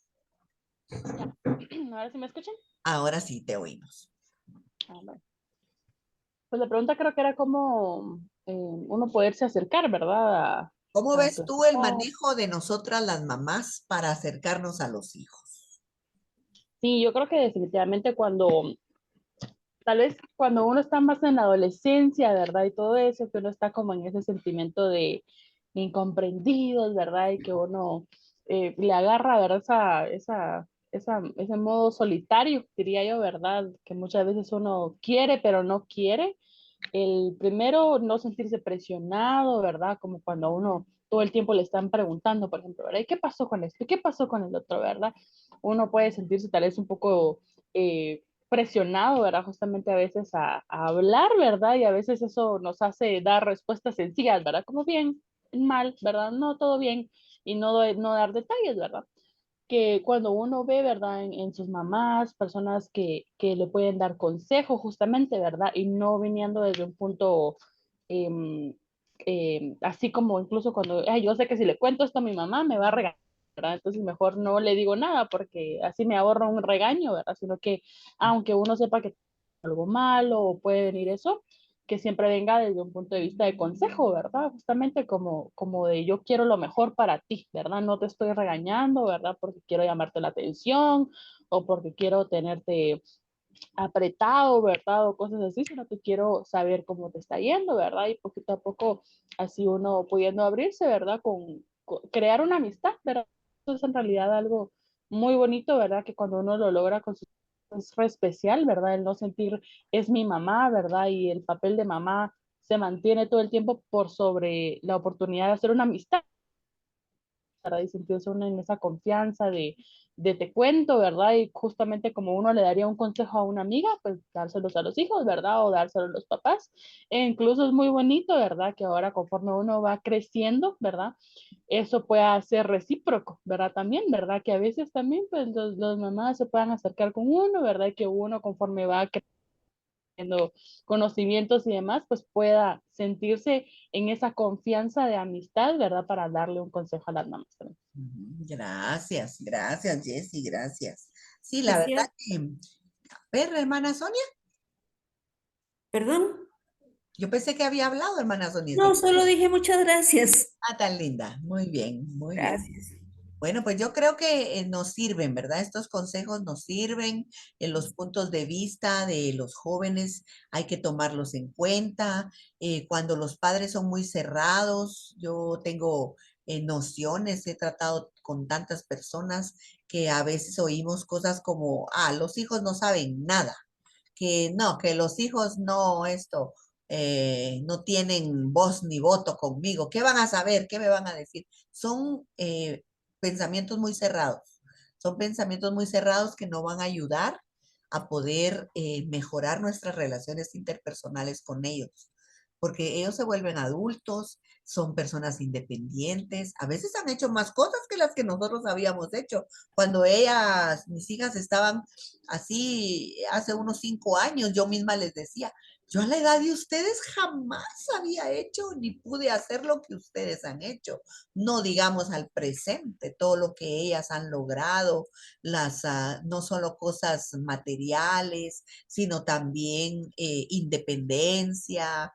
¿Ahora sí me escuchan? Ahora sí te oímos. Bueno. Pues la pregunta creo que era cómo uno poderse acercar, ¿verdad? ¿Cómo A ves su tú el esposo. manejo de nosotras las mamás para acercarnos a los hijos? Sí, yo creo que definitivamente tal vez cuando uno está más en la adolescencia, ¿verdad? Y todo eso, que uno está como en ese sentimiento de incomprendidos, ¿verdad? Y que uno le agarra, ¿verdad? Ese modo solitario, diría yo, ¿verdad? Que muchas veces uno quiere, pero no quiere. El primero, no sentirse presionado, ¿verdad? Como cuando uno todo el tiempo le están preguntando, por ejemplo, ¿verdad? ¿Y qué pasó con esto? ¿Qué pasó con el otro, verdad? Uno puede sentirse tal vez un poco presionado, ¿verdad? Justamente a veces a hablar, ¿verdad? Y a veces eso nos hace dar respuestas sencillas, ¿verdad? Como bien, mal, ¿verdad? No, todo bien. Y no dar detalles, ¿verdad? Que cuando uno ve, ¿verdad? En sus mamás, personas que le pueden dar consejo justamente, ¿verdad? Y no viniendo desde un punto así como incluso cuando, ay, yo sé que si le cuento esto a mi mamá me va a regañar, ¿verdad? Entonces mejor no le digo nada porque así me ahorro un regaño, ¿verdad? Sino que aunque uno sepa que algo malo o puede venir eso, que siempre venga desde un punto de vista de consejo, ¿verdad? Justamente como de yo quiero lo mejor para ti, ¿verdad? No te estoy regañando, ¿verdad? Porque quiero llamarte la atención o porque quiero tenerte apretado, ¿verdad? O cosas así, sino que quiero saber cómo te está yendo, ¿verdad? Y poquito a poco así uno pudiendo abrirse, ¿verdad? Con crear una amistad, ¿verdad? Eso es en realidad algo muy bonito, ¿verdad? Que cuando uno lo logra con su es re especial, ¿verdad? El no sentir es mi mamá, ¿verdad? Y el papel de mamá se mantiene todo el tiempo por sobre la oportunidad de hacer una amistad, ¿verdad? Y sentirse uno en esa confianza de te cuento, ¿verdad? Y justamente como uno le daría un consejo a una amiga, pues dárselos a los hijos, ¿verdad? O dárselos a los papás. E incluso es muy bonito, ¿verdad? Que ahora conforme uno va creciendo, ¿verdad? Eso pueda ser recíproco, ¿verdad? También, ¿verdad? Que a veces también, pues los mamás se puedan acercar con uno, ¿verdad? Que uno conforme va conocimientos y demás, pues pueda sentirse en esa confianza de amistad, ¿verdad? Para darle un consejo a las mamás también. Gracias, gracias, Jessy, gracias. Sí, la Decía, verdad que, a ver, hermana Sonia, perdón, yo pensé que había hablado, hermana Sonia. no, solo dije muchas gracias. Ah, tan linda, muy bien, muy bien. Gracias. Bueno, pues yo creo que nos sirven, ¿verdad? Estos consejos nos sirven en los puntos de vista de los jóvenes, hay que tomarlos en cuenta. Cuando los padres son muy cerrados, yo tengo nociones, he tratado con tantas personas que a veces oímos cosas como, los hijos no saben nada, que no, que los hijos no, no tienen voz ni voto conmigo. ¿Qué van a saber? ¿Qué me van a decir? Son pensamientos muy cerrados. Son pensamientos muy cerrados que no van a ayudar a poder mejorar nuestras relaciones interpersonales con ellos, porque ellos se vuelven adultos, son personas independientes, a veces han hecho más cosas que las que nosotros habíamos hecho. Cuando mis hijas estaban así, hace unos 5 años, yo misma les decía, yo a la edad de ustedes jamás había hecho ni pude hacer lo que ustedes han hecho. No digamos al presente, todo lo que ellas han logrado, no solo cosas materiales, sino también independencia,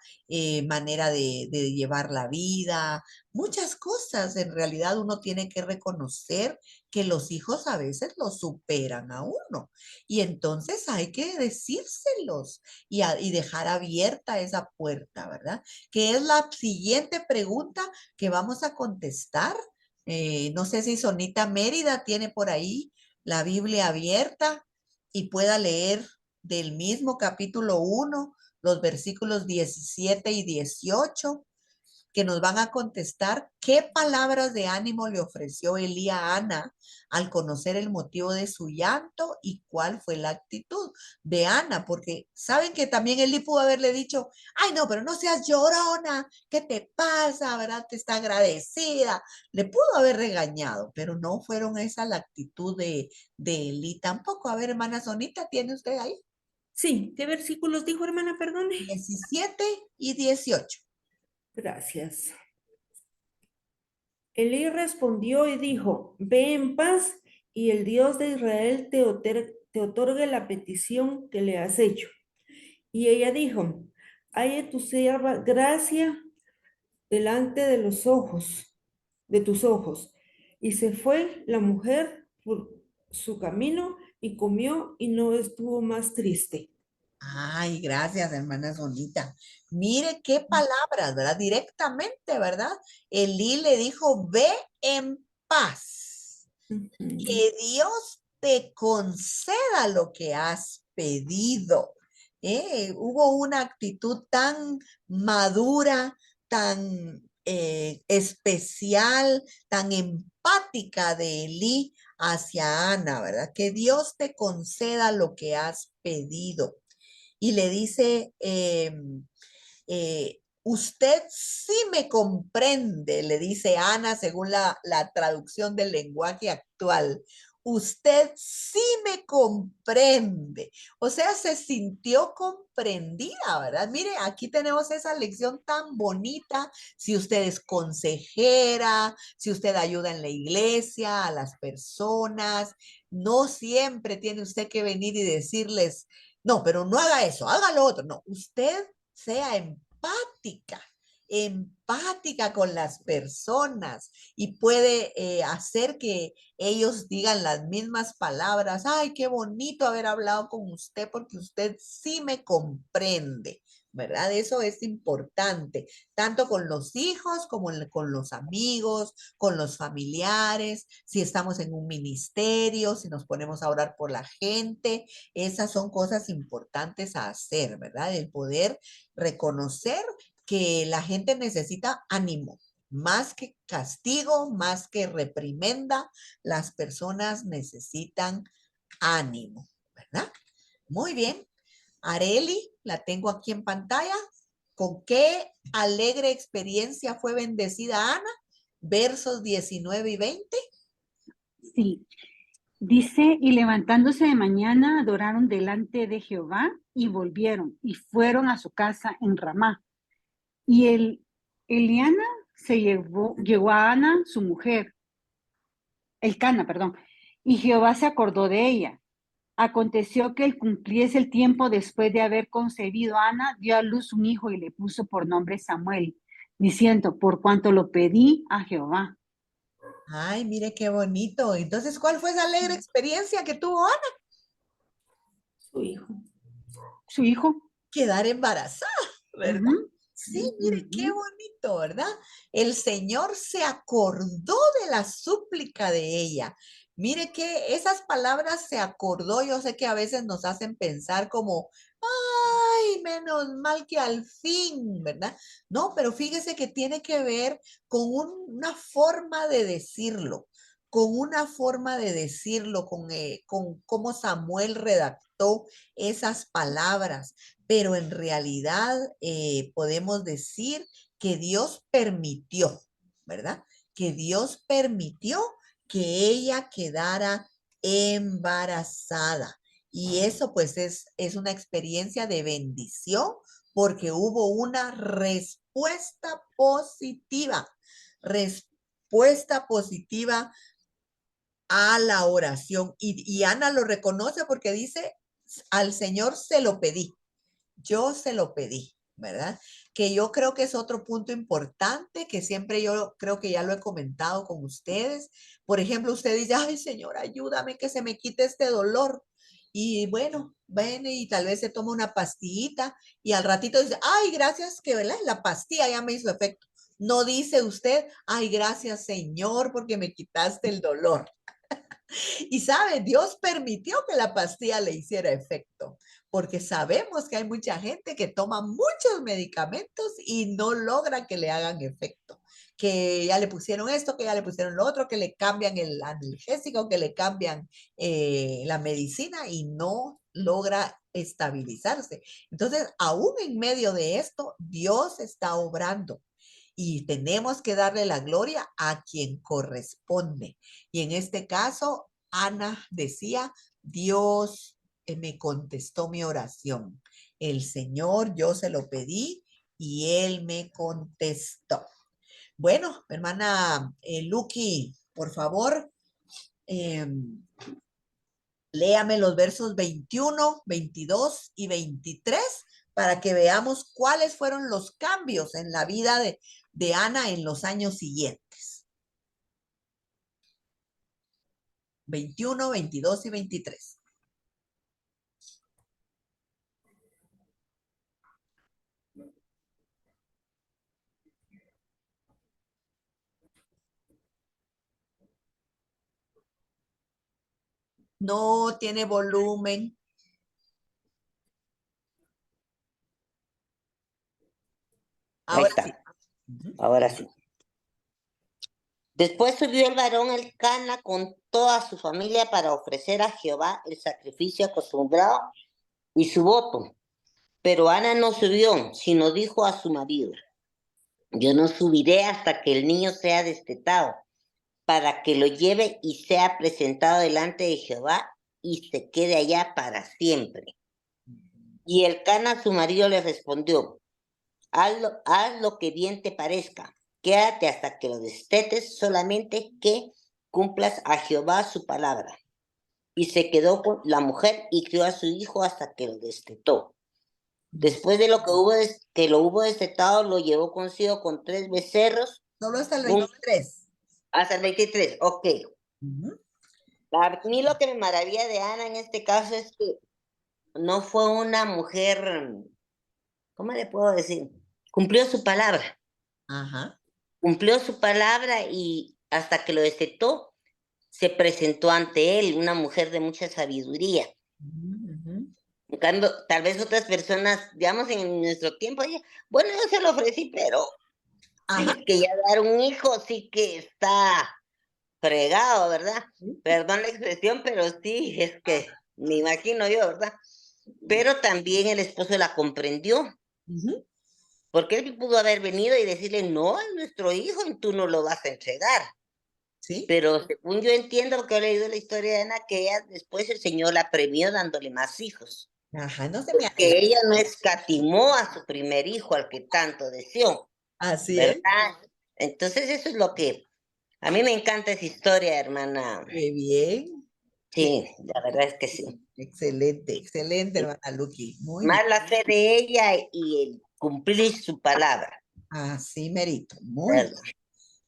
manera de llevar la vida, muchas cosas. En realidad uno tiene que reconocer que los hijos a veces lo superan a uno y entonces hay que decírselos y dejar abierta esa puerta, ¿verdad? Que es la siguiente pregunta que vamos a contestar. No sé si Sonita Mérida tiene por ahí la Biblia abierta y pueda leer del mismo capítulo 1, los versículos 17 y 18, que nos van a contestar qué palabras de ánimo le ofreció Elí a Ana al conocer el motivo de su llanto y cuál fue la actitud de Ana, porque saben que también Elí pudo haberle dicho, ay no, pero no seas llorona, ¿qué te pasa? ¿Verdad? Te está agradecida. Le pudo haber regañado, pero no fueron esa la actitud de Elí tampoco. A ver, hermana Sonita, ¿tiene usted ahí? Sí, ¿qué versículos dijo, hermana? Perdone. 17 y 18. Gracias. Elí respondió y dijo, ve en paz y el Dios de Israel te otorgue la petición que le has hecho. Y ella dijo, haya tu sierva gracia delante de tus ojos. Y se fue la mujer por su camino y comió y no estuvo más triste. Ay, gracias, hermana Sonita. Mire qué palabras, ¿verdad? Directamente, ¿verdad? Elí le dijo, ve en paz. Que Dios te conceda lo que has pedido. Hubo una actitud tan madura, tan especial, tan empática de Elí hacia Ana, ¿verdad? Que Dios te conceda lo que has pedido. Y le dice, usted sí me comprende, le dice Ana según la traducción del lenguaje actual. Usted sí me comprende. O sea, se sintió comprendida, ¿verdad? Mire, aquí tenemos esa lección tan bonita. Si usted es consejera, si usted ayuda en la iglesia, a las personas, no siempre tiene usted que venir y decirles, no, pero no haga eso, haga lo otro. No, usted sea empática con las personas y puede hacer que ellos digan las mismas palabras. Ay, qué bonito haber hablado con usted porque usted sí me comprende, ¿verdad? Eso es importante, tanto con los hijos como con los amigos, con los familiares, si estamos en un ministerio, si nos ponemos a orar por la gente, esas son cosas importantes a hacer, ¿verdad? El poder reconocer que la gente necesita ánimo, más que castigo, más que reprimenda, las personas necesitan ánimo, ¿verdad? Muy bien. Areli, la tengo aquí en pantalla. ¿Con qué alegre experiencia fue bendecida Ana? Versos 19 y 20. Sí, dice, y levantándose de mañana adoraron delante de Jehová y volvieron y fueron a su casa en Ramá. Y Eliana llegó a Ana, su mujer, Elcana, perdón, y Jehová se acordó de ella. Aconteció que al cumpliese el tiempo después de haber concebido a Ana, dio a luz un hijo y le puso por nombre Samuel, diciendo, por cuanto lo pedí a Jehová. Ay, mire qué bonito. Entonces, ¿cuál fue esa alegre experiencia que tuvo Ana? Su hijo. Su hijo. Quedar embarazada, ¿verdad? Ujú, Sí, mire qué ujú. bonito, ¿verdad? El Señor se acordó de la súplica de ella. Mire que esas palabras se acordó, yo sé que a veces nos hacen pensar como, ay, menos mal que al fin, ¿verdad? No, pero fíjese que tiene que ver con una forma de decirlo, con una forma de decirlo, con cómo Samuel redactó esas palabras, pero en realidad podemos decir que Dios permitió, ¿verdad? Que Dios permitió que ella quedara embarazada. Y eso pues es una experiencia de bendición porque hubo una respuesta positiva a la oración. Y Ana lo reconoce porque dice, al Señor se lo pedí, yo se lo pedí, ¿verdad? Que yo creo que es otro punto importante que siempre yo creo que ya lo he comentado con ustedes. Por ejemplo, usted dice, ay, Señor, ayúdame que se me quite este dolor. Y bueno, viene y tal vez se toma una pastillita y al ratito dice, ay, gracias que, ¿verdad? La pastilla ya me hizo efecto. No dice usted, ay, gracias, Señor, porque me quitaste el dolor. Y sabe, Dios permitió que la pastilla le hiciera efecto, porque sabemos que hay mucha gente que toma muchos medicamentos y no logra que le hagan efecto. Que ya le pusieron esto, que ya le pusieron lo otro, que le cambian el analgésico, que le cambian la medicina y no logra estabilizarse. Entonces, aún en medio de esto, Dios está obrando y tenemos que darle la gloria a quien corresponde. Y en este caso, Ana decía, Dios me contestó mi oración. El Señor, yo se lo pedí y Él me contestó. Bueno, hermana Lucky, por favor, léame los versos 21, 22 y 23 para que veamos cuáles fueron los cambios en la vida de Ana en los años siguientes. 21, 22 y 23. No tiene volumen. Ahí Ahora sí. está, ahora sí. Después subió el varón Elcana con toda su familia para ofrecer a Jehová el sacrificio acostumbrado y su voto. Pero Ana no subió, sino dijo a su marido, yo no subiré hasta que el niño sea destetado, para que lo lleve y sea presentado delante de Jehová y se quede allá para siempre. Y Elcana su marido le respondió, haz lo que bien te parezca, quédate hasta que lo destetes, solamente que cumplas a Jehová su palabra. Y se quedó con la mujer y crió a su hijo hasta que lo destetó. Después de lo que lo hubo destetado, lo llevó consigo con 3 becerros. Solo hasta el 23. Hasta el 23, ok. A mí lo que me maravilla de Ana en este caso es que no fue una mujer, ¿cómo le puedo decir? Cumplió su palabra. Ajá. Cumplió su palabra y hasta que lo destetó, se presentó ante él, una mujer de mucha sabiduría. En cambio, tal vez otras personas, digamos, en nuestro tiempo, bueno, yo se lo ofrecí, pero sí, es que ya dar un hijo sí que está fregado, ¿verdad? Perdón la expresión, pero sí, es que me imagino yo, ¿verdad? Pero también el esposo la comprendió. Porque él pudo haber venido y decirle, no, es nuestro hijo y tú no lo vas a entregar. Sí. Pero según yo entiendo, porque he leído la historia de Ana, que ella después el Señor la premió dándole más hijos. Ajá, no se me Que ella no escatimó a su primer hijo, al que tanto deseó. Así ¿verdad? Entonces eso es lo que, a mí me encanta esa historia, hermana. Qué bien. Sí, la verdad es que sí. Excelente, excelente, hermana Lucky. Muy Más bien. la fe de ella y el cumplir su palabra. Así merito. Muy bien.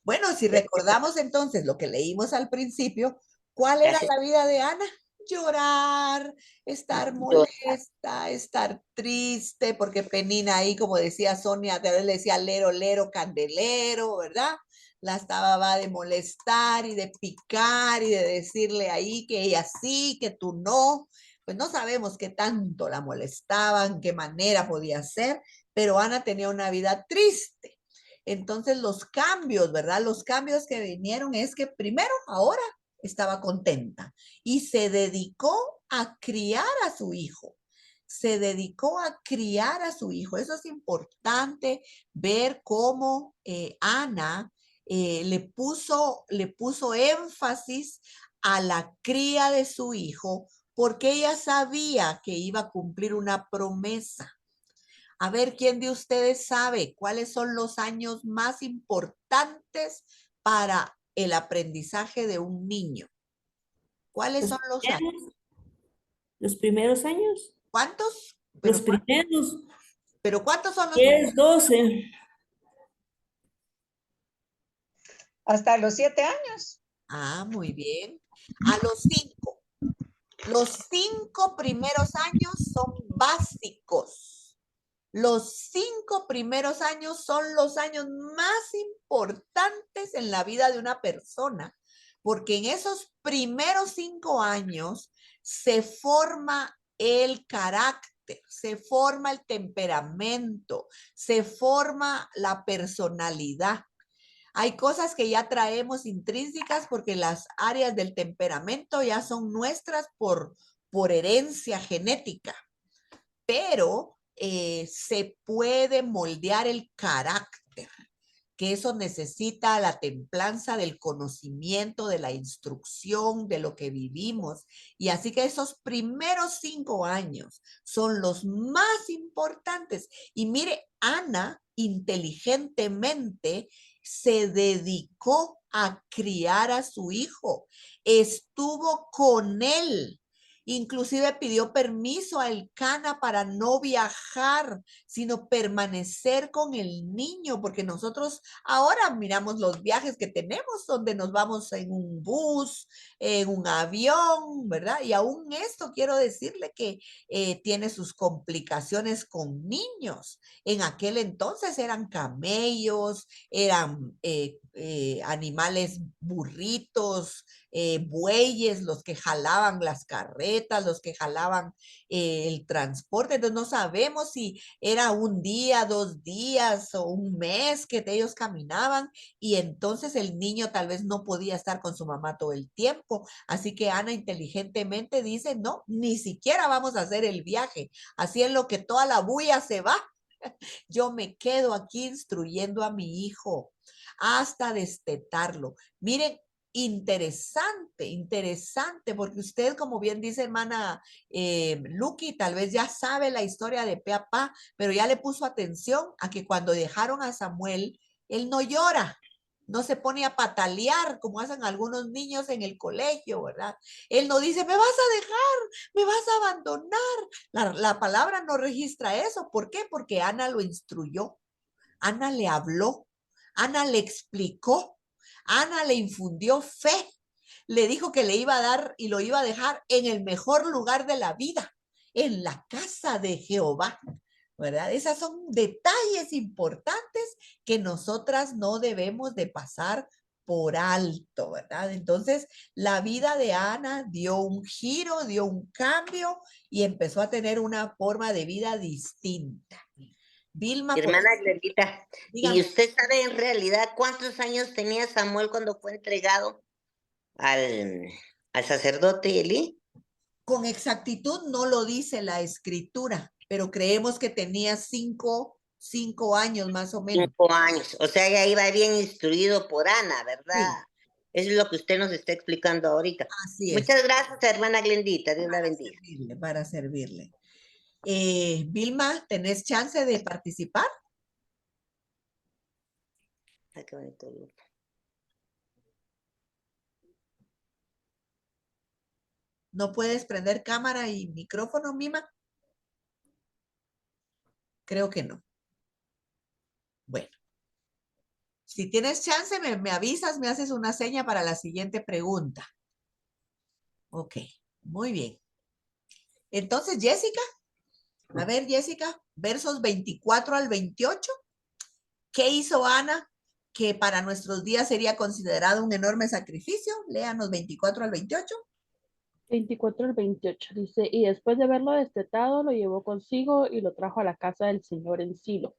Bueno, si recordamos entonces lo que leímos al principio, ¿cuál era la vida de Ana? Llorar, estar molesta, estar triste, porque Penina ahí, como decía Sonia, de vez le decía lero, lero, candelero, ¿verdad? La estaba de molestar y de picar y de decirle ahí que ella sí, que tú no. Pues no sabemos qué tanto la molestaban, qué manera podía ser, pero Ana tenía una vida triste. Entonces los cambios, ¿verdad? Los cambios que vinieron es que primero, ahora estaba contenta y se dedicó a criar a su hijo. Se dedicó a criar a su hijo. Eso es importante ver cómo Ana le puso énfasis a la cría de su hijo porque ella sabía que iba a cumplir una promesa. A ver, ¿quién de ustedes sabe cuáles son los años más importantes para el aprendizaje de un niño? ¿Cuáles son los años? Los primeros años. ¿Cuántos? Los primeros. ¿Pero cuántos son los 10, 12. Hasta los 7 años. Ah, muy bien. A los 5. Los 5 primeros años son básicos. Los 5 primeros años son los años más importantes en la vida de una persona, porque en esos primeros 5 años se forma el carácter, se forma el temperamento, se forma la personalidad. Hay cosas que ya traemos intrínsecas porque las áreas del temperamento ya son nuestras por herencia genética, pero se puede moldear el carácter, que eso necesita la templanza del conocimiento, de la instrucción, de lo que vivimos. Y así que esos primeros 5 años son los más importantes. Y mire, Ana inteligentemente se dedicó a criar a su hijo, estuvo con él. Inclusive pidió permiso a Elcana para no viajar, sino permanecer con el niño, porque nosotros ahora miramos los viajes que tenemos, donde nos vamos en un bus, en un avión, ¿verdad? Y aún esto quiero decirle que tiene sus complicaciones con niños. En aquel entonces eran camellos, eran animales burritos, bueyes, los que jalaban las carretas, los que jalaban el transporte. Entonces no sabemos si era un día, 2 días o un mes que ellos caminaban y entonces el niño tal vez no podía estar con su mamá todo el tiempo. Así que Ana inteligentemente dice, no, ni siquiera vamos a hacer el viaje. Así en lo que toda la bulla se va, yo me quedo aquí instruyendo a mi hijo hasta destetarlo. Miren, interesante, interesante, porque usted, como bien dice hermana Lucky, tal vez ya sabe la historia de pe a pa, pero ya le puso atención a que cuando dejaron a Samuel, él no llora, no se pone a patalear como hacen algunos niños en el colegio, ¿verdad? Él no dice, me vas a dejar, me vas a abandonar. La palabra no registra eso. ¿Por qué? Porque Ana lo instruyó, Ana le habló, Ana le explicó, Ana le infundió fe, le dijo que le iba a dar y lo iba a dejar en el mejor lugar de la vida, en la casa de Jehová, ¿verdad? Esos son detalles importantes que nosotras no debemos de pasar por alto, ¿verdad? Entonces, la vida de Ana dio un giro, dio un cambio y empezó a tener una forma de vida distinta. Vilma, hermana Glendita, dígame. ¿y usted sabe en realidad cuántos años tenía Samuel cuando fue entregado al sacerdote Elí? Con exactitud no lo dice la escritura, pero creemos que tenía 5 años más o menos. 5 años, o sea, ya iba bien instruido por Ana, ¿verdad? Sí. Eso es lo que usted nos está explicando ahorita. Así es. Muchas gracias, hermana Glendita. Dios la bendiga. Para servirle. Vilma, ¿tenés chance de participar? Ay, qué bonito grupo. ¿No puedes prender cámara y micrófono, Mima? Creo que no. Bueno. Si tienes chance, me avisas, me haces una seña para la siguiente pregunta. Ok, muy bien. Entonces, Jessica, a ver, Jessica, versos 24 al 28. ¿Qué hizo Ana que para nuestros días sería considerado un enorme sacrificio? Léanos 24 al 28. 24 al 28 dice, y después de haberlo destetado, lo llevó consigo y lo trajo a la casa del Señor en Silo,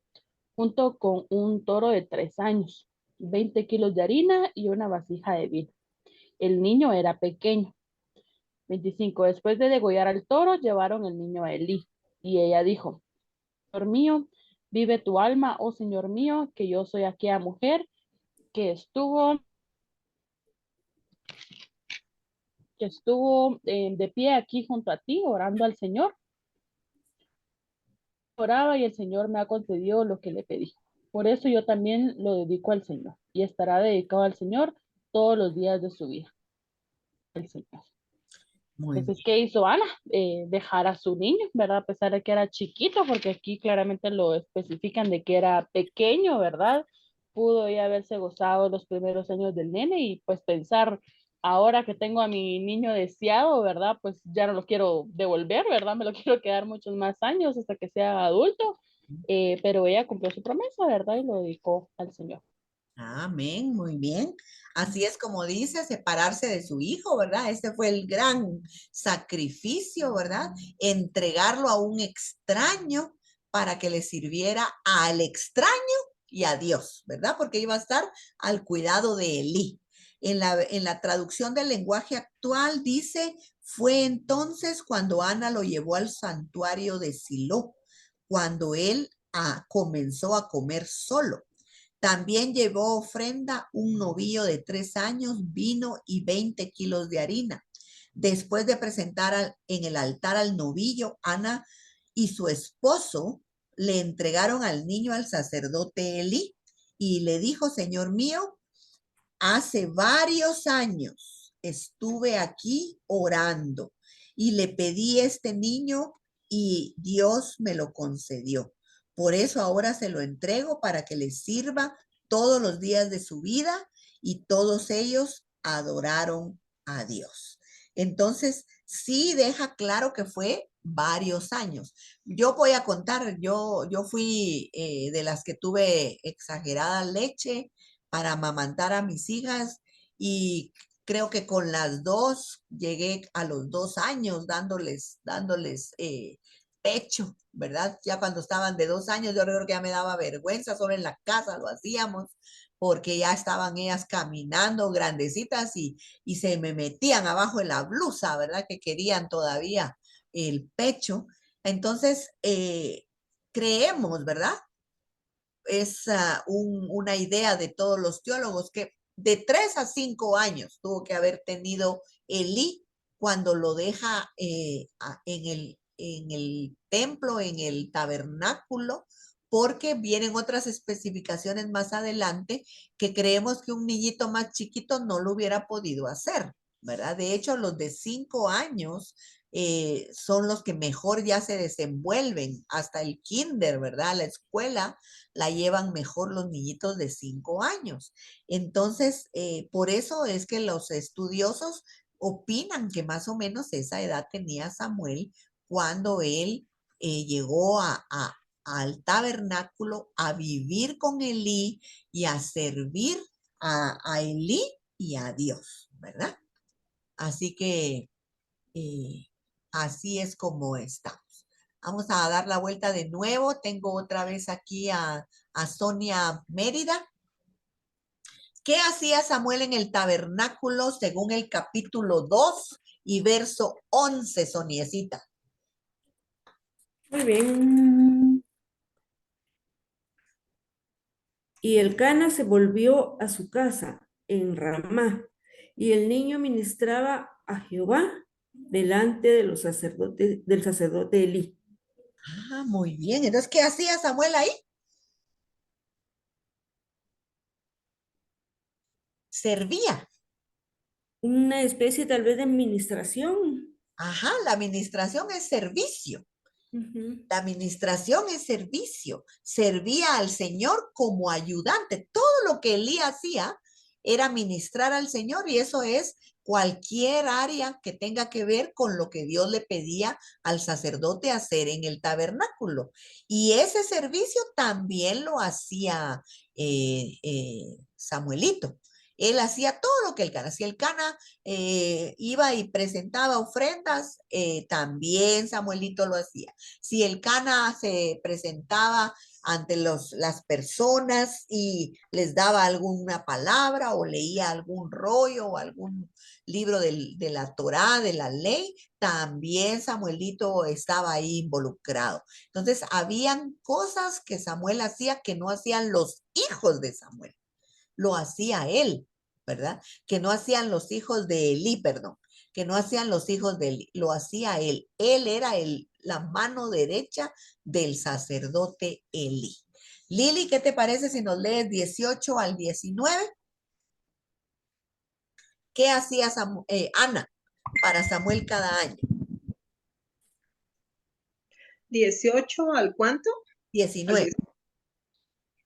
junto con un toro de 3 años, 20 kilos de harina y una vasija de vino. El niño era pequeño. 25. Después de degollar al toro, llevaron el niño a Elí. Y ella dijo, Señor mío, vive tu alma, oh Señor mío, que yo soy aquella mujer que estuvo de pie aquí junto a ti, orando al Señor. Oraba y el Señor me ha concedido lo que le pedí. Por eso yo también lo dedico al Señor y estará dedicado al Señor todos los días de su vida. El Señor. Muy bien. Entonces, ¿qué hizo Ana? Dejar a su niño, ¿verdad? A pesar de que era chiquito, porque aquí claramente lo especifican de que era pequeño, ¿verdad? Pudo ya haberse gozado los primeros años del nene y pues pensar, ahora que tengo a mi niño deseado, ¿verdad? Pues ya no lo quiero devolver, ¿verdad? Me lo quiero quedar muchos más años hasta que sea adulto. Pero ella cumplió su promesa, ¿verdad? Y lo dedicó al Señor. Amén, muy bien. Así es como dice, separarse de su hijo, ¿verdad? Ese fue el gran sacrificio, ¿verdad? Entregarlo a un extraño para que le sirviera al extraño y a Dios, ¿verdad? Porque iba a estar al cuidado de Elí. En la traducción del lenguaje actual dice, fue entonces cuando Ana lo llevó al santuario de Silo, cuando él comenzó a comer solo. También llevó ofrenda un novillo de 3 años, vino y 20 kilos de harina. Después de presentar en el altar al novillo, Ana y su esposo le entregaron al niño al sacerdote Elí y le dijo, Señor mío, hace varios años estuve aquí orando y le pedí este niño y Dios me lo concedió. Por eso ahora se lo entrego para que le sirva todos los días de su vida y todos ellos adoraron a Dios. Entonces, sí deja claro que fue varios años. Yo voy a contar, yo fui de las que tuve exagerada leche para amamantar a mis hijas y creo que con las dos llegué a los 2 años dándoles pecho, ¿verdad? Ya cuando estaban de 2 años, yo creo que ya me daba vergüenza, solo en la casa lo hacíamos, porque ya estaban ellas caminando grandecitas y se me metían abajo de la blusa, ¿verdad? Que querían todavía el pecho. Entonces, creemos, ¿verdad? Es una idea de todos los teólogos que de 3 a 5 años tuvo que haber tenido Elí cuando lo deja en el templo, en el tabernáculo, porque vienen otras especificaciones más adelante que creemos que un niñito más chiquito no lo hubiera podido hacer, ¿verdad? De hecho, los de 5 años son los que mejor ya se desenvuelven, hasta el kinder, ¿verdad? La escuela la llevan mejor los niñitos de 5 años. Entonces, por eso es que los estudiosos opinan que más o menos esa edad tenía Samuel cuando él llegó al tabernáculo a vivir con Elí y a servir a Elí y a Dios, ¿verdad? Así que así es como estamos. Vamos a dar la vuelta de nuevo. Tengo otra vez aquí a Sonia Mérida. ¿Qué hacía Samuel en el tabernáculo según el capítulo 2 y verso 11, Soniecita? Muy bien. Y Elcana se volvió a su casa en Ramá, y el niño ministraba a Jehová delante de los sacerdotes, del sacerdote Elí. Ah, muy bien. Entonces, ¿qué hacía Samuel ahí? Servía. Una especie tal vez de administración. Ajá, la administración es servicio. Ujú. La administración es servicio. Servía al Señor como ayudante. Todo lo que Elí hacía era ministrar al Señor y eso es cualquier área que tenga que ver con lo que Dios le pedía al sacerdote hacer en el tabernáculo. Y ese servicio también lo hacía Samuelito. Él hacía todo lo que el Cana. Si el Cana iba y presentaba ofrendas, también Samuelito lo hacía. Si el Cana se presentaba ante las personas y les daba alguna palabra o leía algún rollo o algún libro de la Torá, de la ley, también Samuelito estaba ahí involucrado. Entonces, habían cosas que Samuel hacía que no hacían los hijos de Samuel, lo hacía él, ¿verdad? Que no hacían los hijos de Elí, perdón, que no hacían los hijos de Elí, lo hacía él. Él era la mano derecha del sacerdote Elí. Lili, ¿qué te parece si nos lees 18 al 19? ¿Qué hacía Ana para Samuel cada año? 18 ¿al cuánto? 19.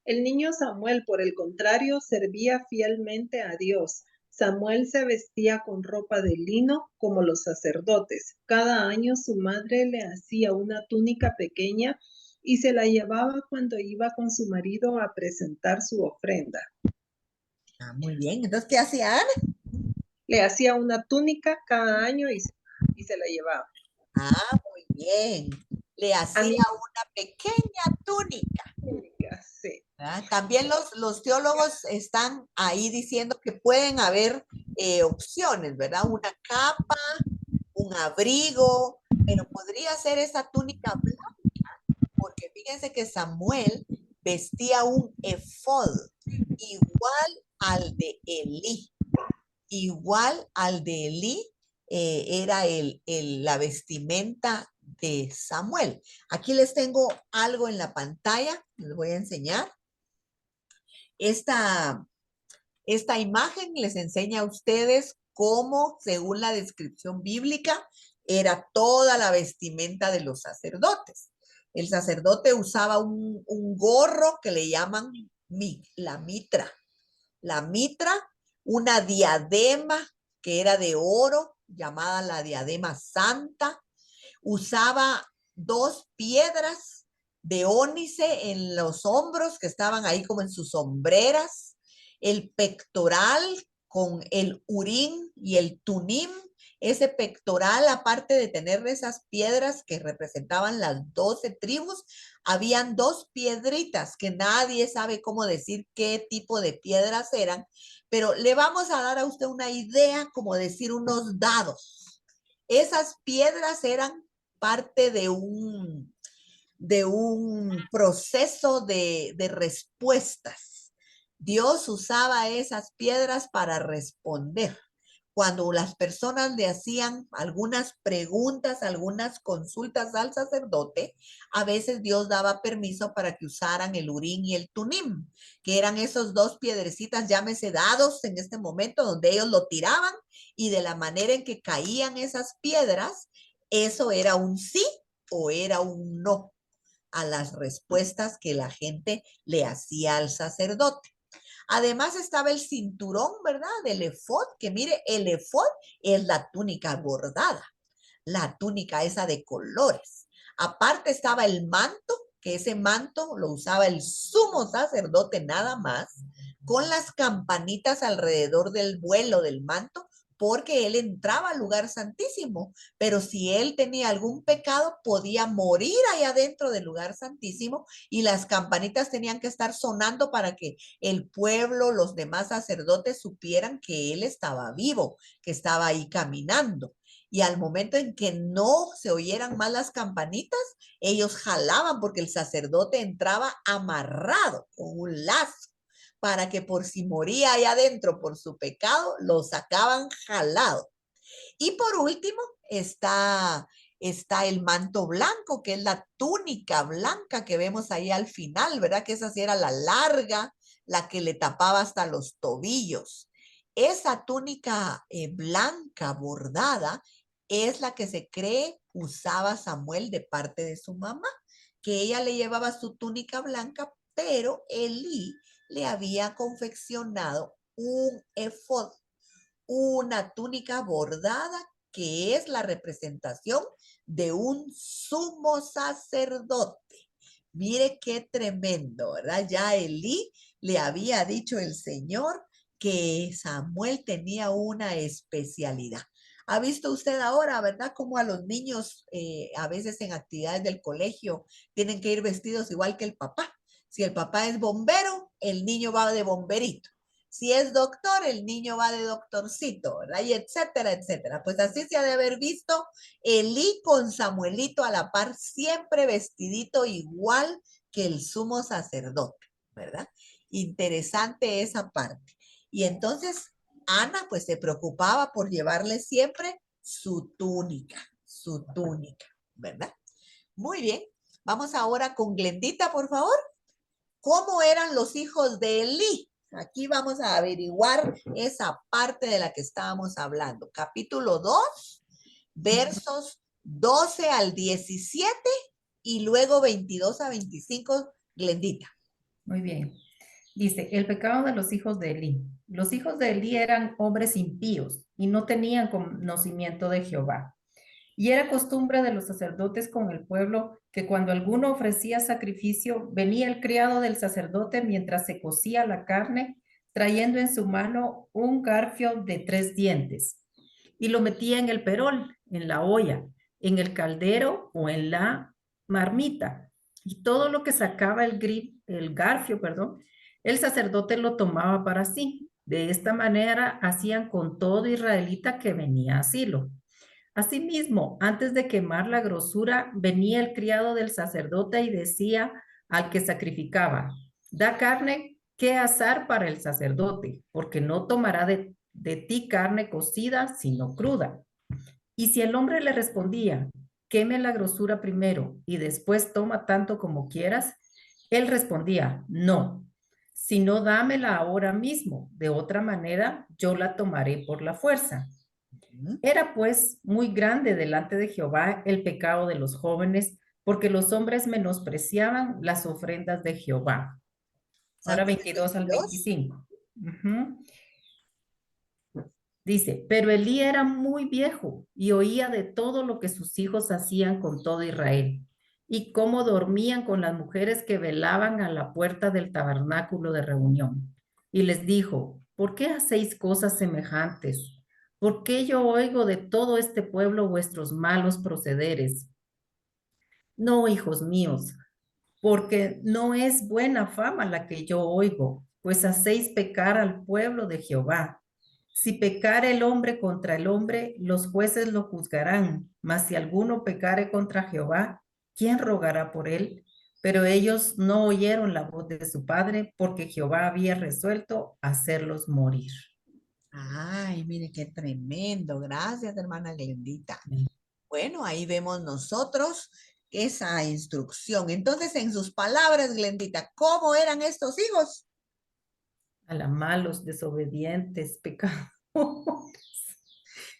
El niño Samuel, por el contrario, servía fielmente a Dios. Samuel se vestía con ropa de lino como los sacerdotes. Cada año su madre le hacía una túnica pequeña y se la llevaba cuando iba con su marido a presentar su ofrenda. Ah, muy bien. Entonces, ¿qué hacía Ana? Le hacía una túnica cada año y se la llevaba. Ah, muy bien. Le hacía una pequeña túnica. Sí. También los teólogos están ahí diciendo que pueden haber opciones, ¿verdad? Una capa, un abrigo, pero podría ser esa túnica blanca, porque fíjense que Samuel vestía un efod igual al de Elí. Igual al de Elí era la vestimenta de Samuel. Aquí les tengo algo en la pantalla, les voy a enseñar. Esta imagen les enseña a ustedes cómo, según la descripción bíblica, era toda la vestimenta de los sacerdotes. El sacerdote usaba un gorro que le llaman la mitra. La mitra, una diadema que era de oro, llamada la diadema santa. Usaba 2 piedras de ónice en los hombros que estaban ahí como en sus sombreras. El pectoral con el urín y el tunim. Ese pectoral, aparte de tener esas piedras que representaban las 12 tribus, habían 2 piedritas que nadie sabe cómo decir qué tipo de piedras eran, pero le vamos a dar a usted una idea, como decir unos dados. Esas piedras eran parte de un proceso de respuestas. Dios usaba esas piedras para responder. Cuando las personas le hacían algunas preguntas, algunas consultas al sacerdote, a veces Dios daba permiso para que usaran el urín y el tunim, que eran esos 2 piedrecitas, llámese dados en este momento, donde ellos lo tiraban y de la manera en que caían esas piedras, eso era un sí o era un no a las respuestas que la gente le hacía al sacerdote. Además estaba el cinturón, ¿verdad? Del efod, que mire, el efod es la túnica bordada, la túnica esa de colores. Aparte estaba el manto, que ese manto lo usaba el sumo sacerdote nada más, con las campanitas alrededor del vuelo del manto, porque él entraba al lugar santísimo, pero si él tenía algún pecado, podía morir allá dentro del lugar santísimo y las campanitas tenían que estar sonando para que el pueblo, los demás sacerdotes supieran que él estaba vivo, que estaba ahí caminando. Y al momento en que no se oyeran más las campanitas, ellos jalaban porque el sacerdote entraba amarrado con un lazo para que por si moría allá adentro por su pecado, lo sacaban jalado. Y por último está el manto blanco, que es la túnica blanca que vemos ahí al final, ¿verdad? Que esa sí era la larga, la que le tapaba hasta los tobillos. Esa túnica blanca bordada es la que se cree usaba Samuel de parte de su mamá, que ella le llevaba su túnica blanca, pero Elí le había confeccionado un efod, una túnica bordada que es la representación de un sumo sacerdote. Mire qué tremendo, ¿verdad? Ya Elí le había dicho el Señor que Samuel tenía una especialidad. ¿Ha visto usted ahora, verdad, cómo a los niños a veces en actividades del colegio tienen que ir vestidos igual que el papá? Si el papá es bombero, el niño va de bomberito. Si es doctor, el niño va de doctorcito, ¿verdad? Y etcétera, etcétera. Pues así se ha de haber visto Elí con Samuelito a la par, siempre vestidito igual que el sumo sacerdote, ¿verdad? Interesante esa parte. Y entonces Ana pues se preocupaba por llevarle siempre su túnica, ¿verdad? Muy bien. Vamos ahora con Glendita, por favor. ¿Cómo eran los hijos de Elí? Aquí vamos a averiguar esa parte de la que estábamos hablando. Capítulo 2, versos 12 al 17 y luego 22 a 25, Glendita. Muy bien. Dice, el pecado de los hijos de Elí. Los hijos de Elí eran hombres impíos y no tenían conocimiento de Jehová. Y era costumbre de los sacerdotes con el pueblo que cuando alguno ofrecía sacrificio, venía el criado del sacerdote mientras se cocía la carne, trayendo en su mano un garfio de 3 dientes, y lo metía en el perol, en la olla, en el caldero o en la marmita. Y todo lo que sacaba el garfio, el sacerdote lo tomaba para sí. De esta manera hacían con todo israelita que venía a Silo. Asimismo, antes de quemar la grosura, venía el criado del sacerdote y decía al que sacrificaba, da carne que asar para el sacerdote, porque no tomará de ti carne cocida, sino cruda. Y si el hombre le respondía, queme la grosura primero y después toma tanto como quieras, él respondía, no, sino dámela ahora mismo, de otra manera yo la tomaré por la fuerza. Era pues muy grande delante de Jehová el pecado de los jóvenes, porque los hombres menospreciaban las ofrendas de Jehová. Ahora 22 al 25. Dice, pero Elí era muy viejo y oía de todo lo que sus hijos hacían con todo Israel y cómo dormían con las mujeres que velaban a la puerta del tabernáculo de reunión. Y les dijo, ¿por qué hacéis cosas semejantes? ¿Por qué yo oigo de todo este pueblo vuestros malos procederes? No, hijos míos, porque no es buena fama la que yo oigo, pues hacéis pecar al pueblo de Jehová. Si pecare el hombre contra el hombre, los jueces lo juzgarán, mas si alguno pecare contra Jehová, ¿quién rogará por él? Pero ellos no oyeron la voz de su padre, porque Jehová había resuelto hacerlos morir. Ay, mire qué tremendo. Gracias, hermana Glendita. Bueno, ahí vemos nosotros esa instrucción. Entonces, en sus palabras, Glendita, ¿cómo eran estos hijos? A la malos, desobedientes, pecadores.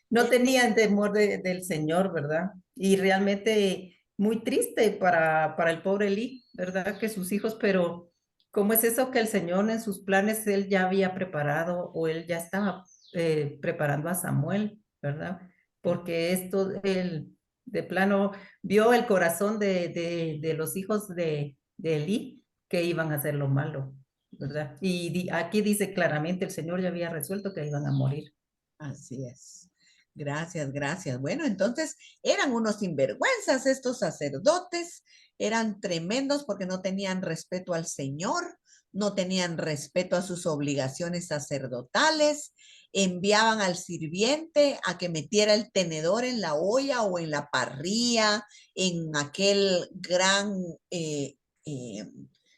No tenían temor del Señor, ¿verdad? Y realmente muy triste para el pobre Elí, ¿verdad? Que sus hijos, pero ¿cómo es eso que el Señor en sus planes, él ya había preparado o él ya estaba preparando a Samuel, ¿verdad? Porque esto, él de plano vio el corazón de los hijos de Elí que iban a hacer lo malo, ¿verdad? Y aquí dice claramente, el Señor ya había resuelto que iban a morir. Así es. Gracias, gracias. Bueno, entonces eran unos sinvergüenzas estos sacerdotes, eran tremendos porque no tenían respeto al Señor, no tenían respeto a sus obligaciones sacerdotales, enviaban al sirviente a que metiera el tenedor en la olla o en la parrilla, en aquel gran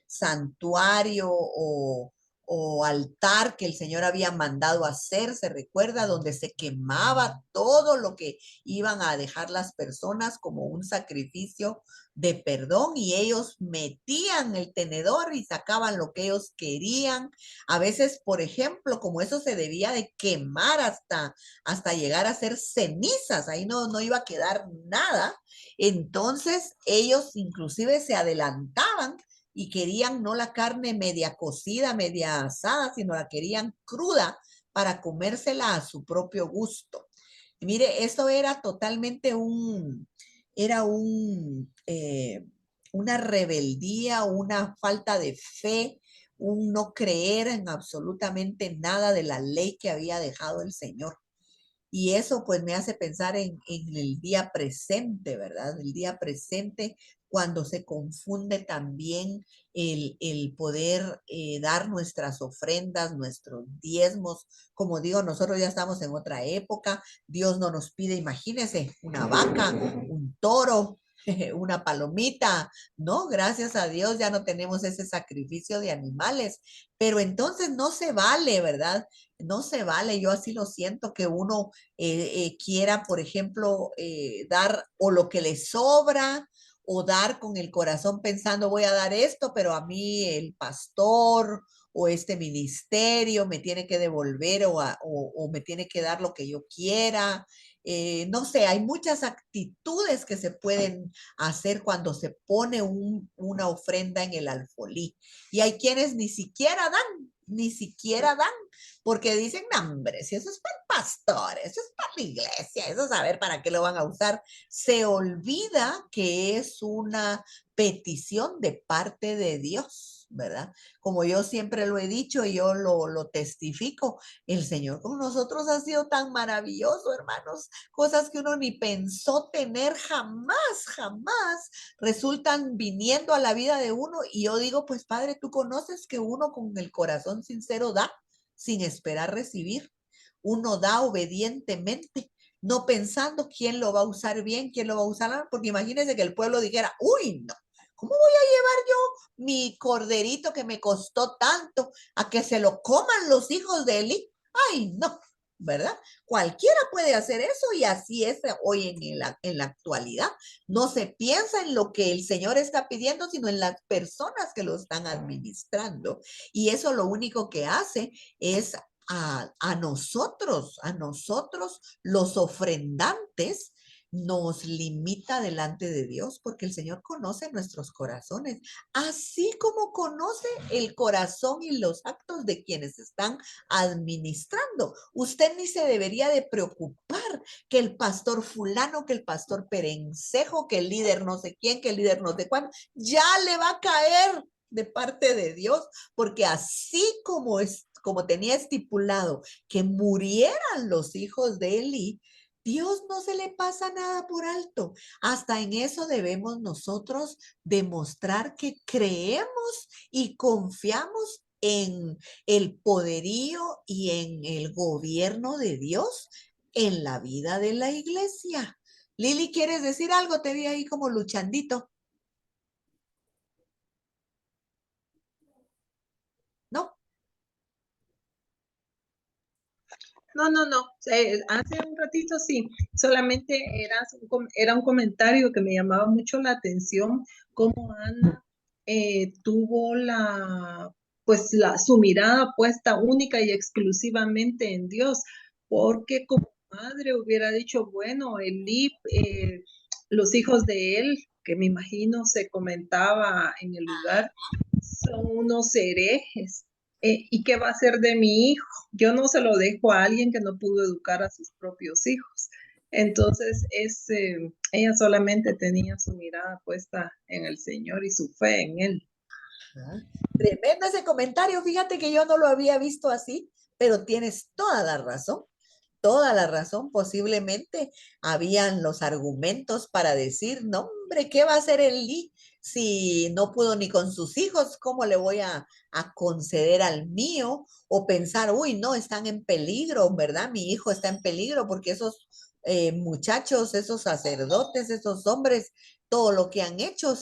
santuario o o altar que el Señor había mandado hacer, se recuerda, donde se quemaba todo lo que iban a dejar las personas como un sacrificio de perdón, y ellos metían el tenedor y sacaban lo que ellos querían. A veces, por ejemplo, como eso se debía de quemar hasta llegar a ser cenizas, ahí no iba a quedar nada. Entonces ellos inclusive se adelantaban y querían no la carne media cocida, media asada, sino la querían cruda para comérsela a su propio gusto. Y mire, eso era totalmente una rebeldía, una falta de fe, un no creer en absolutamente nada de la ley que había dejado el Señor. Y eso pues me hace pensar en el día presente, ¿verdad? El día presente cuando se confunde también el poder dar nuestras ofrendas, nuestros diezmos. Como digo, nosotros ya estamos en otra época. Dios no nos pide, imagínense, una vaca, un toro, una palomita, ¿no? Gracias a Dios ya no tenemos ese sacrificio de animales, pero entonces no se vale, ¿verdad? No se vale, yo así lo siento, que uno quiera, por ejemplo, dar o lo que le sobra o dar con el corazón pensando voy a dar esto, pero a mí el pastor o este ministerio me tiene que devolver o me tiene que dar lo que yo quiera. No sé, hay muchas actitudes que se pueden hacer cuando se pone una ofrenda en el alfolí. Y hay quienes ni siquiera dan, porque dicen, no, hombre, si eso es para el pastor, eso es para la iglesia, eso saber para qué lo van a usar. Se olvida que es una petición de parte de Dios, ¿verdad? Como yo siempre lo he dicho y yo lo testifico, el Señor con nosotros ha sido tan maravilloso, hermanos, cosas que uno ni pensó tener jamás resultan viniendo a la vida de uno. Y yo digo, pues Padre, tú conoces que uno con el corazón sincero da sin esperar recibir. Uno da obedientemente, no pensando quién lo va a usar bien, quién lo va a usar mal, porque imagínense que el pueblo dijera, uy, no, ¿cómo voy a llevar yo mi corderito que me costó tanto a que se lo coman los hijos de Eli? Ay, no, ¿verdad? Cualquiera puede hacer eso y así es hoy en la actualidad. No se piensa en lo que el Señor está pidiendo, sino en las personas que lo están administrando. Y eso lo único que hace es a nosotros los ofrendantes, nos limita delante de Dios, porque el Señor conoce nuestros corazones, así como conoce el corazón y los actos de quienes están administrando. Usted ni se debería de preocupar que el pastor fulano, que el pastor perencejo, que el líder no sé quién, que el líder no sé cuándo, ya le va a caer de parte de Dios, porque así como tenía estipulado que murieran los hijos de Eli, Dios no se le pasa nada por alto. Hasta en eso debemos nosotros demostrar que creemos y confiamos en el poderío y en el gobierno de Dios en la vida de la iglesia. Lili, ¿quieres decir algo? Te vi ahí como luchandito. ¿No? No. Hace un ratito sí, solamente era un comentario que me llamaba mucho la atención, cómo Ana tuvo su mirada puesta única y exclusivamente en Dios, porque como madre hubiera dicho, bueno, los hijos de él, que me imagino se comentaba en el lugar, son unos herejes. ¿Y qué va a hacer de mi hijo? Yo no se lo dejo a alguien que no pudo educar a sus propios hijos. Entonces, ella solamente tenía su mirada puesta en el Señor y su fe en Él. Tremendo ese comentario. Fíjate que yo no lo había visto así, pero tienes toda la razón. Toda la razón, posiblemente habían los argumentos para decir, no, hombre, ¿qué va a hacer Elí si no pudo ni con sus hijos? ¿Cómo le voy a conceder al mío? O pensar, uy, no, están en peligro, ¿verdad? Mi hijo está en peligro porque esos muchachos, esos sacerdotes, esos hombres, todo lo que han hecho,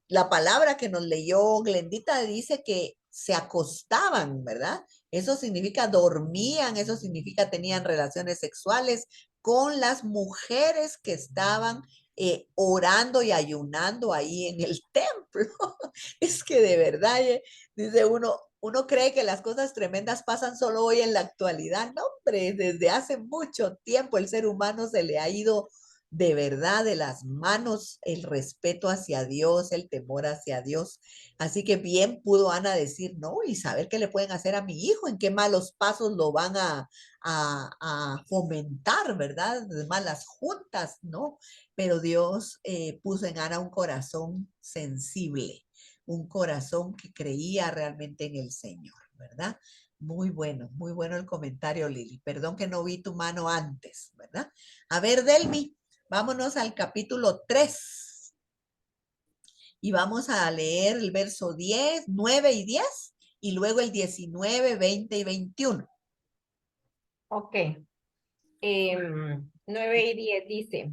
la palabra que nos leyó Glendita dice que se acostaban, ¿verdad? Eso significa dormían, eso significa tenían relaciones sexuales con las mujeres que estaban orando y ayunando ahí en el templo. Es que de verdad, dice uno cree que las cosas tremendas pasan solo hoy en la actualidad. No, hombre, desde hace mucho tiempo el ser humano se le ha ido de verdad de las manos el respeto hacia Dios, el temor hacia Dios. Así que bien pudo Ana decir, no, y saber qué le pueden hacer a mi hijo, en qué malos pasos lo van a fomentar, ¿verdad? De malas juntas, ¿no? Pero Dios puso en Ana un corazón sensible, un corazón que creía realmente en el Señor, ¿verdad? Muy bueno el comentario, Lili. Perdón que no vi tu mano antes, ¿verdad? A ver, Delmi, vámonos al capítulo 3 y vamos a leer el verso 10, 9 y 10 y luego el 19, 20 y 21. Ok. 9 y 10 dice,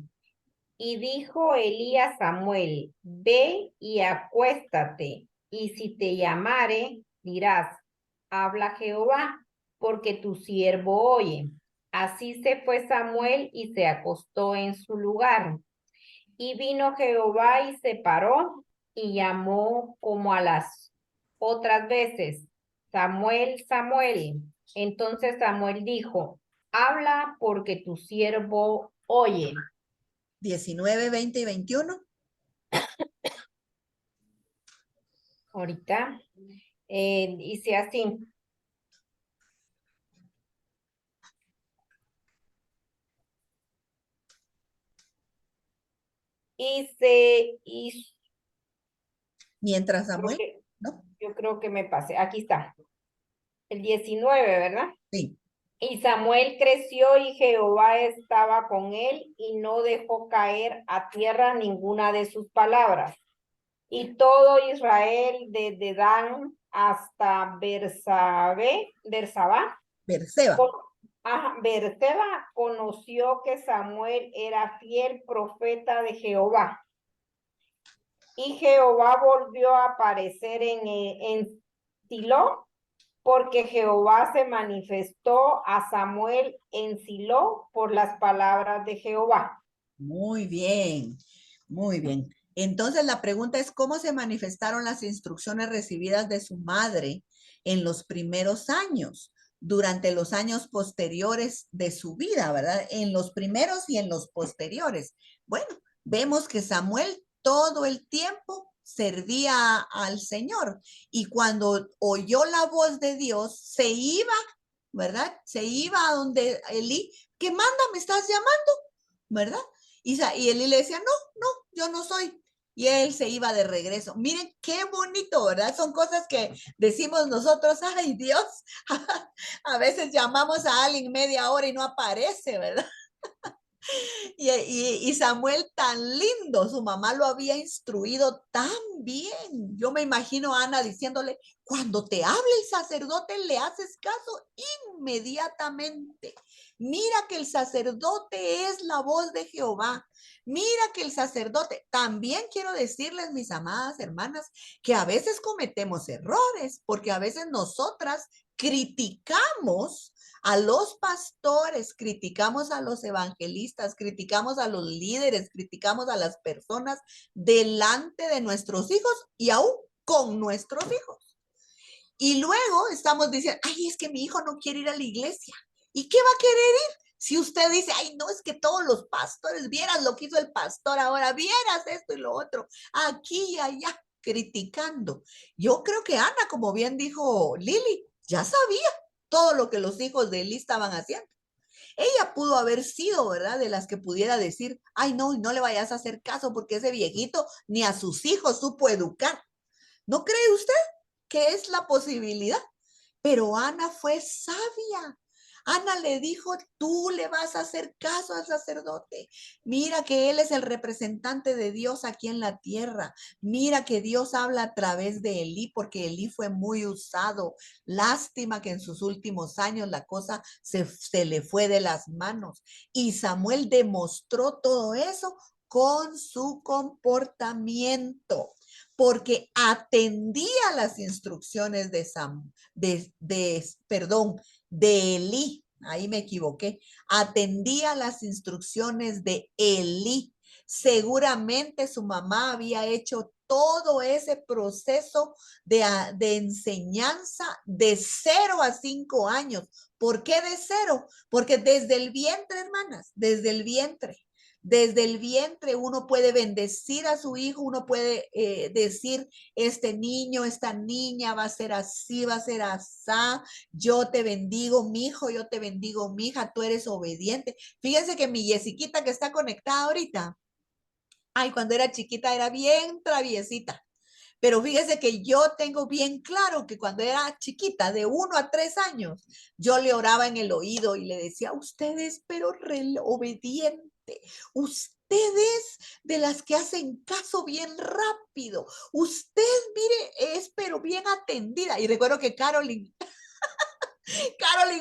y dijo Elí a Samuel, ve y acuéstate, y si te llamare, dirás, habla Jehová, porque tu siervo oye. Así se fue Samuel y se acostó en su lugar. Y vino Jehová y se paró y llamó como a las otras veces, Samuel, Samuel. Entonces Samuel dijo, habla porque tu siervo oye. 19, 20 y 21. Ahorita dice así. Y Mientras Samuel, ¿no? yo creo que me pasé. Aquí está. El 19, ¿verdad? Sí. Y Samuel creció y Jehová estaba con él y no dejó caer a tierra ninguna de sus palabras. Y todo Israel desde Dan hasta Berseba, Berseba conoció que Samuel era fiel profeta de Jehová. Y Jehová volvió a aparecer en Silo, porque Jehová se manifestó a Samuel en Silo por las palabras de Jehová. Muy bien, muy bien. Entonces la pregunta es, ¿cómo se manifestaron las instrucciones recibidas de su madre en los primeros años, durante los años posteriores de su vida, ¿verdad? En los primeros y en los posteriores. Bueno, vemos que Samuel todo el tiempo servía al Señor y cuando oyó la voz de Dios se iba, ¿verdad? Se iba a donde Elí, ¿qué manda? ¿Me estás llamando? ¿Verdad? Y Elí le decía, no, yo no soy. Y él se iba de regreso. Miren qué bonito, ¿verdad? Son cosas que decimos nosotros, ay Dios, a veces llamamos a alguien media hora y no aparece, ¿verdad? Y Samuel tan lindo, su mamá lo había instruido tan bien. Yo me imagino a Ana diciéndole, cuando te hable el sacerdote le haces caso inmediatamente. Mira que el sacerdote es la voz de Jehová. Mira que el sacerdote, también quiero decirles, mis amadas hermanas, que a veces cometemos errores, porque a veces nosotras criticamos a los pastores, criticamos a los evangelistas, criticamos a los líderes, criticamos a las personas delante de nuestros hijos y aún con nuestros hijos. Y luego estamos diciendo, ay, es que mi hijo no quiere ir a la iglesia. ¿Y qué va a querer ir? Si usted dice, ay, no, es que todos los pastores, vieras lo que hizo el pastor ahora, vieras esto y lo otro, aquí y allá, criticando. Yo creo que Ana, como bien dijo Lili, ya sabía todo lo que los hijos de Eli estaban haciendo. Ella pudo haber sido, ¿verdad? De las que pudiera decir, ay, no le vayas a hacer caso porque ese viejito ni a sus hijos supo educar. ¿No cree usted que es la posibilidad? Pero Ana fue sabia. Ana le dijo, tú le vas a hacer caso al sacerdote. Mira que él es el representante de Dios aquí en la tierra. Mira que Dios habla a través de Elí, porque Elí fue muy usado. Lástima que en sus últimos años la cosa se le fue de las manos. Y Samuel demostró todo eso con su comportamiento. porque atendía las instrucciones de Elí. Ahí me equivoqué. Atendía las instrucciones de Elí. Seguramente su mamá había hecho todo ese proceso de enseñanza de 0 a 5 años. ¿Por qué de 0? Porque desde el vientre, hermanas, desde el vientre uno puede bendecir a su hijo, uno puede decir, este niño, esta niña va a ser así, va a ser asá, yo te bendigo, mi hijo, yo te bendigo, mi hija, tú eres obediente. Fíjense que mi Jessiquita que está conectada ahorita, ay, cuando era chiquita era bien traviesita. Pero fíjese que yo tengo bien claro que cuando era chiquita, de 1 a 3 años, yo le oraba en el oído y le decía, ustedes, pero obediente, ustedes de las que hacen caso bien rápido, usted, mire, es pero bien atendida. Y recuerdo que Carolyn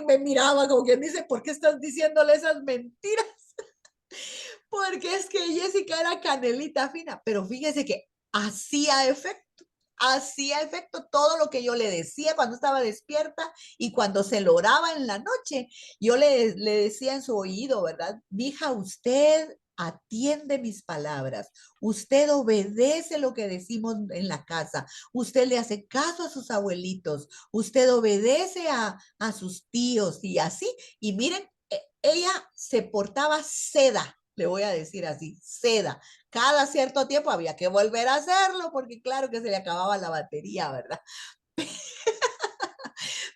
me miraba como quien dice, ¿por qué estás diciéndole esas mentiras? Porque es que Jessica era canelita fina, pero fíjese que hacía efecto todo lo que yo le decía cuando estaba despierta y cuando se lo oraba en la noche. Yo le decía en su oído, ¿verdad? Mija, usted atiende mis palabras, usted obedece lo que decimos en la casa, usted le hace caso a sus abuelitos, usted obedece a sus tíos y así. Y miren, ella se portaba seda. Le voy a decir así, seda. Cada cierto tiempo había que volver a hacerlo porque claro que se le acababa la batería, ¿verdad?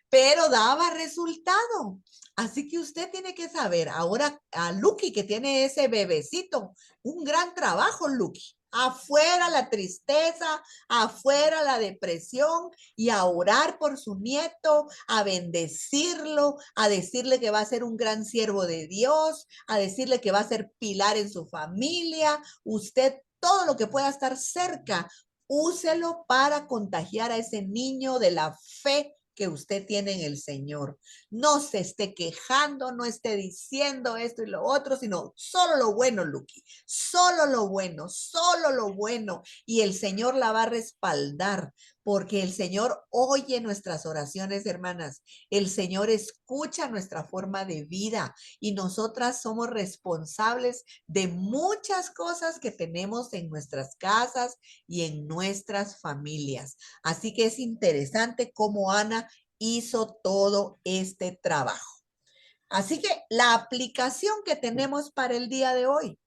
Pero daba resultado. Así que usted tiene que saber, ahora a Lucky que tiene ese bebecito, un gran trabajo, Lucky. Afuera la tristeza, afuera la depresión y a orar por su nieto, a bendecirlo, a decirle que va a ser un gran siervo de Dios, a decirle que va a ser pilar en su familia. Usted, todo lo que pueda estar cerca, úselo para contagiar a ese niño de la fe que usted tiene en el Señor. No se esté quejando, no esté diciendo esto y lo otro, sino solo lo bueno, Lucky, solo lo bueno, solo lo bueno. Y el Señor la va a respaldar, porque el Señor oye nuestras oraciones, hermanas. El Señor escucha nuestra forma de vida y nosotras somos responsables de muchas cosas que tenemos en nuestras casas y en nuestras familias. Así que es interesante cómo Ana hizo todo este trabajo. Así que la aplicación que tenemos para el día de hoy,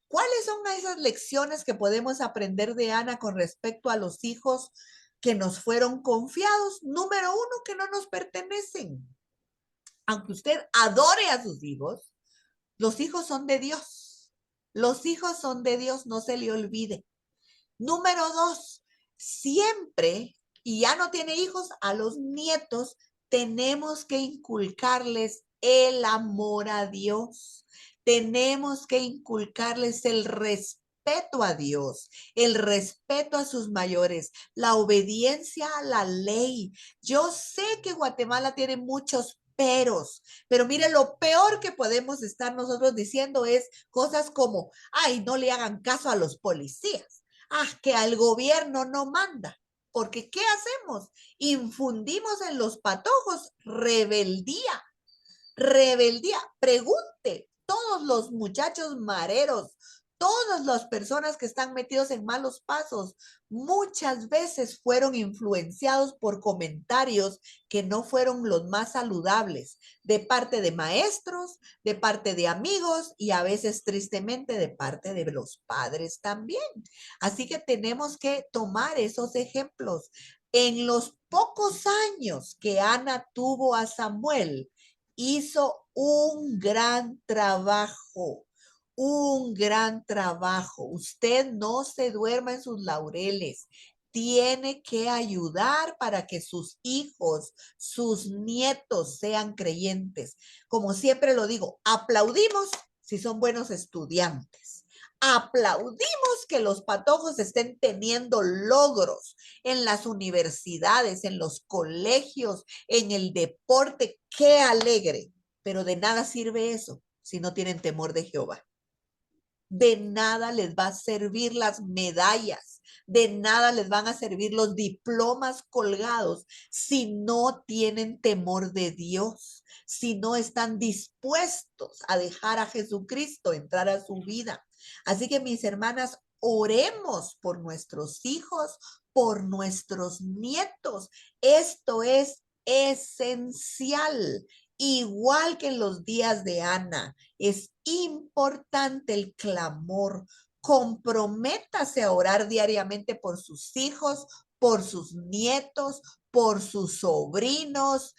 ¿cuáles son esas lecciones que podemos aprender de Ana con respecto a los hijos que nos fueron confiados? Número 1, que no nos pertenecen. Aunque usted adore a sus hijos, los hijos son de Dios. Los hijos son de Dios, no se le olvide. Número 2, siempre, y ya no tiene hijos, a los nietos tenemos que inculcarles el amor a Dios. Tenemos que inculcarles el respeto a Dios, el respeto a sus mayores, la obediencia a la ley. Yo sé que Guatemala tiene muchos pero mire, lo peor que podemos estar nosotros diciendo es cosas como, ay, no le hagan caso a los policías. Que al gobierno no manda. Porque ¿qué hacemos? Infundimos en los patojos rebeldía. Rebeldía. Pregunte, todos los muchachos mareros, todas las personas que están metidos en malos pasos, muchas veces fueron influenciados por comentarios que no fueron los más saludables, de parte de maestros, de parte de amigos y a veces tristemente de parte de los padres también. Así que tenemos que tomar esos ejemplos. En los pocos años que Ana tuvo a Samuel, hizo un gran trabajo. Un gran trabajo. Usted no se duerma en sus laureles. Tiene que ayudar para que sus hijos, sus nietos sean creyentes. Como siempre lo digo, aplaudimos si son buenos estudiantes. Aplaudimos que los patojos estén teniendo logros en las universidades, en los colegios, en el deporte. ¡Qué alegre! Pero de nada sirve eso si no tienen temor de Jehová. De nada les va a servir las medallas, De nada les van a servir los diplomas colgados si no tienen temor de Dios, si no están dispuestos a dejar a Jesucristo entrar a su vida. Así que mis hermanas, oremos por nuestros hijos, por nuestros nietos. Esto es esencial. Igual que en los días de Ana, es importante el clamor. Comprométase a orar diariamente por sus hijos, por sus nietos, por sus sobrinos.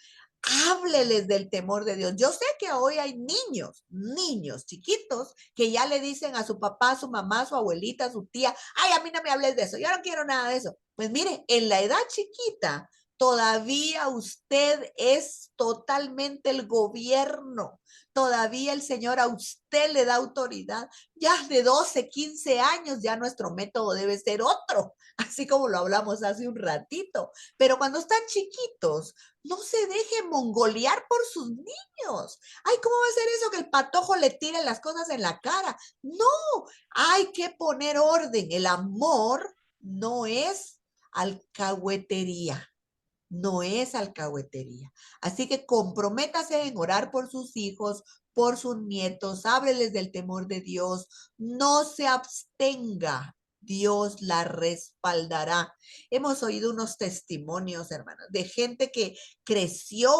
Hábleles del temor de Dios. Yo sé que hoy hay niños chiquitos que ya le dicen a su papá, a su mamá, a su abuelita, a su tía, ay, a mí no me hables de eso, yo no quiero nada de eso. Pues mire, en la edad chiquita, todavía usted es totalmente el gobierno. Todavía el Señor a usted le da autoridad. Ya de 12, 15 años ya nuestro método debe ser otro, así como lo hablamos hace un ratito. Pero cuando están chiquitos, no se dejen mongolear por sus niños. Ay, ¿cómo va a ser eso que el patojo le tire las cosas en la cara? No, hay que poner orden. El amor no es alcahuetería. No es alcahuetería. Así que comprométase en orar por sus hijos, por sus nietos, hábleles del temor de Dios, no se abstenga, Dios la respaldará. Hemos oído unos testimonios, hermanos, de gente que creció,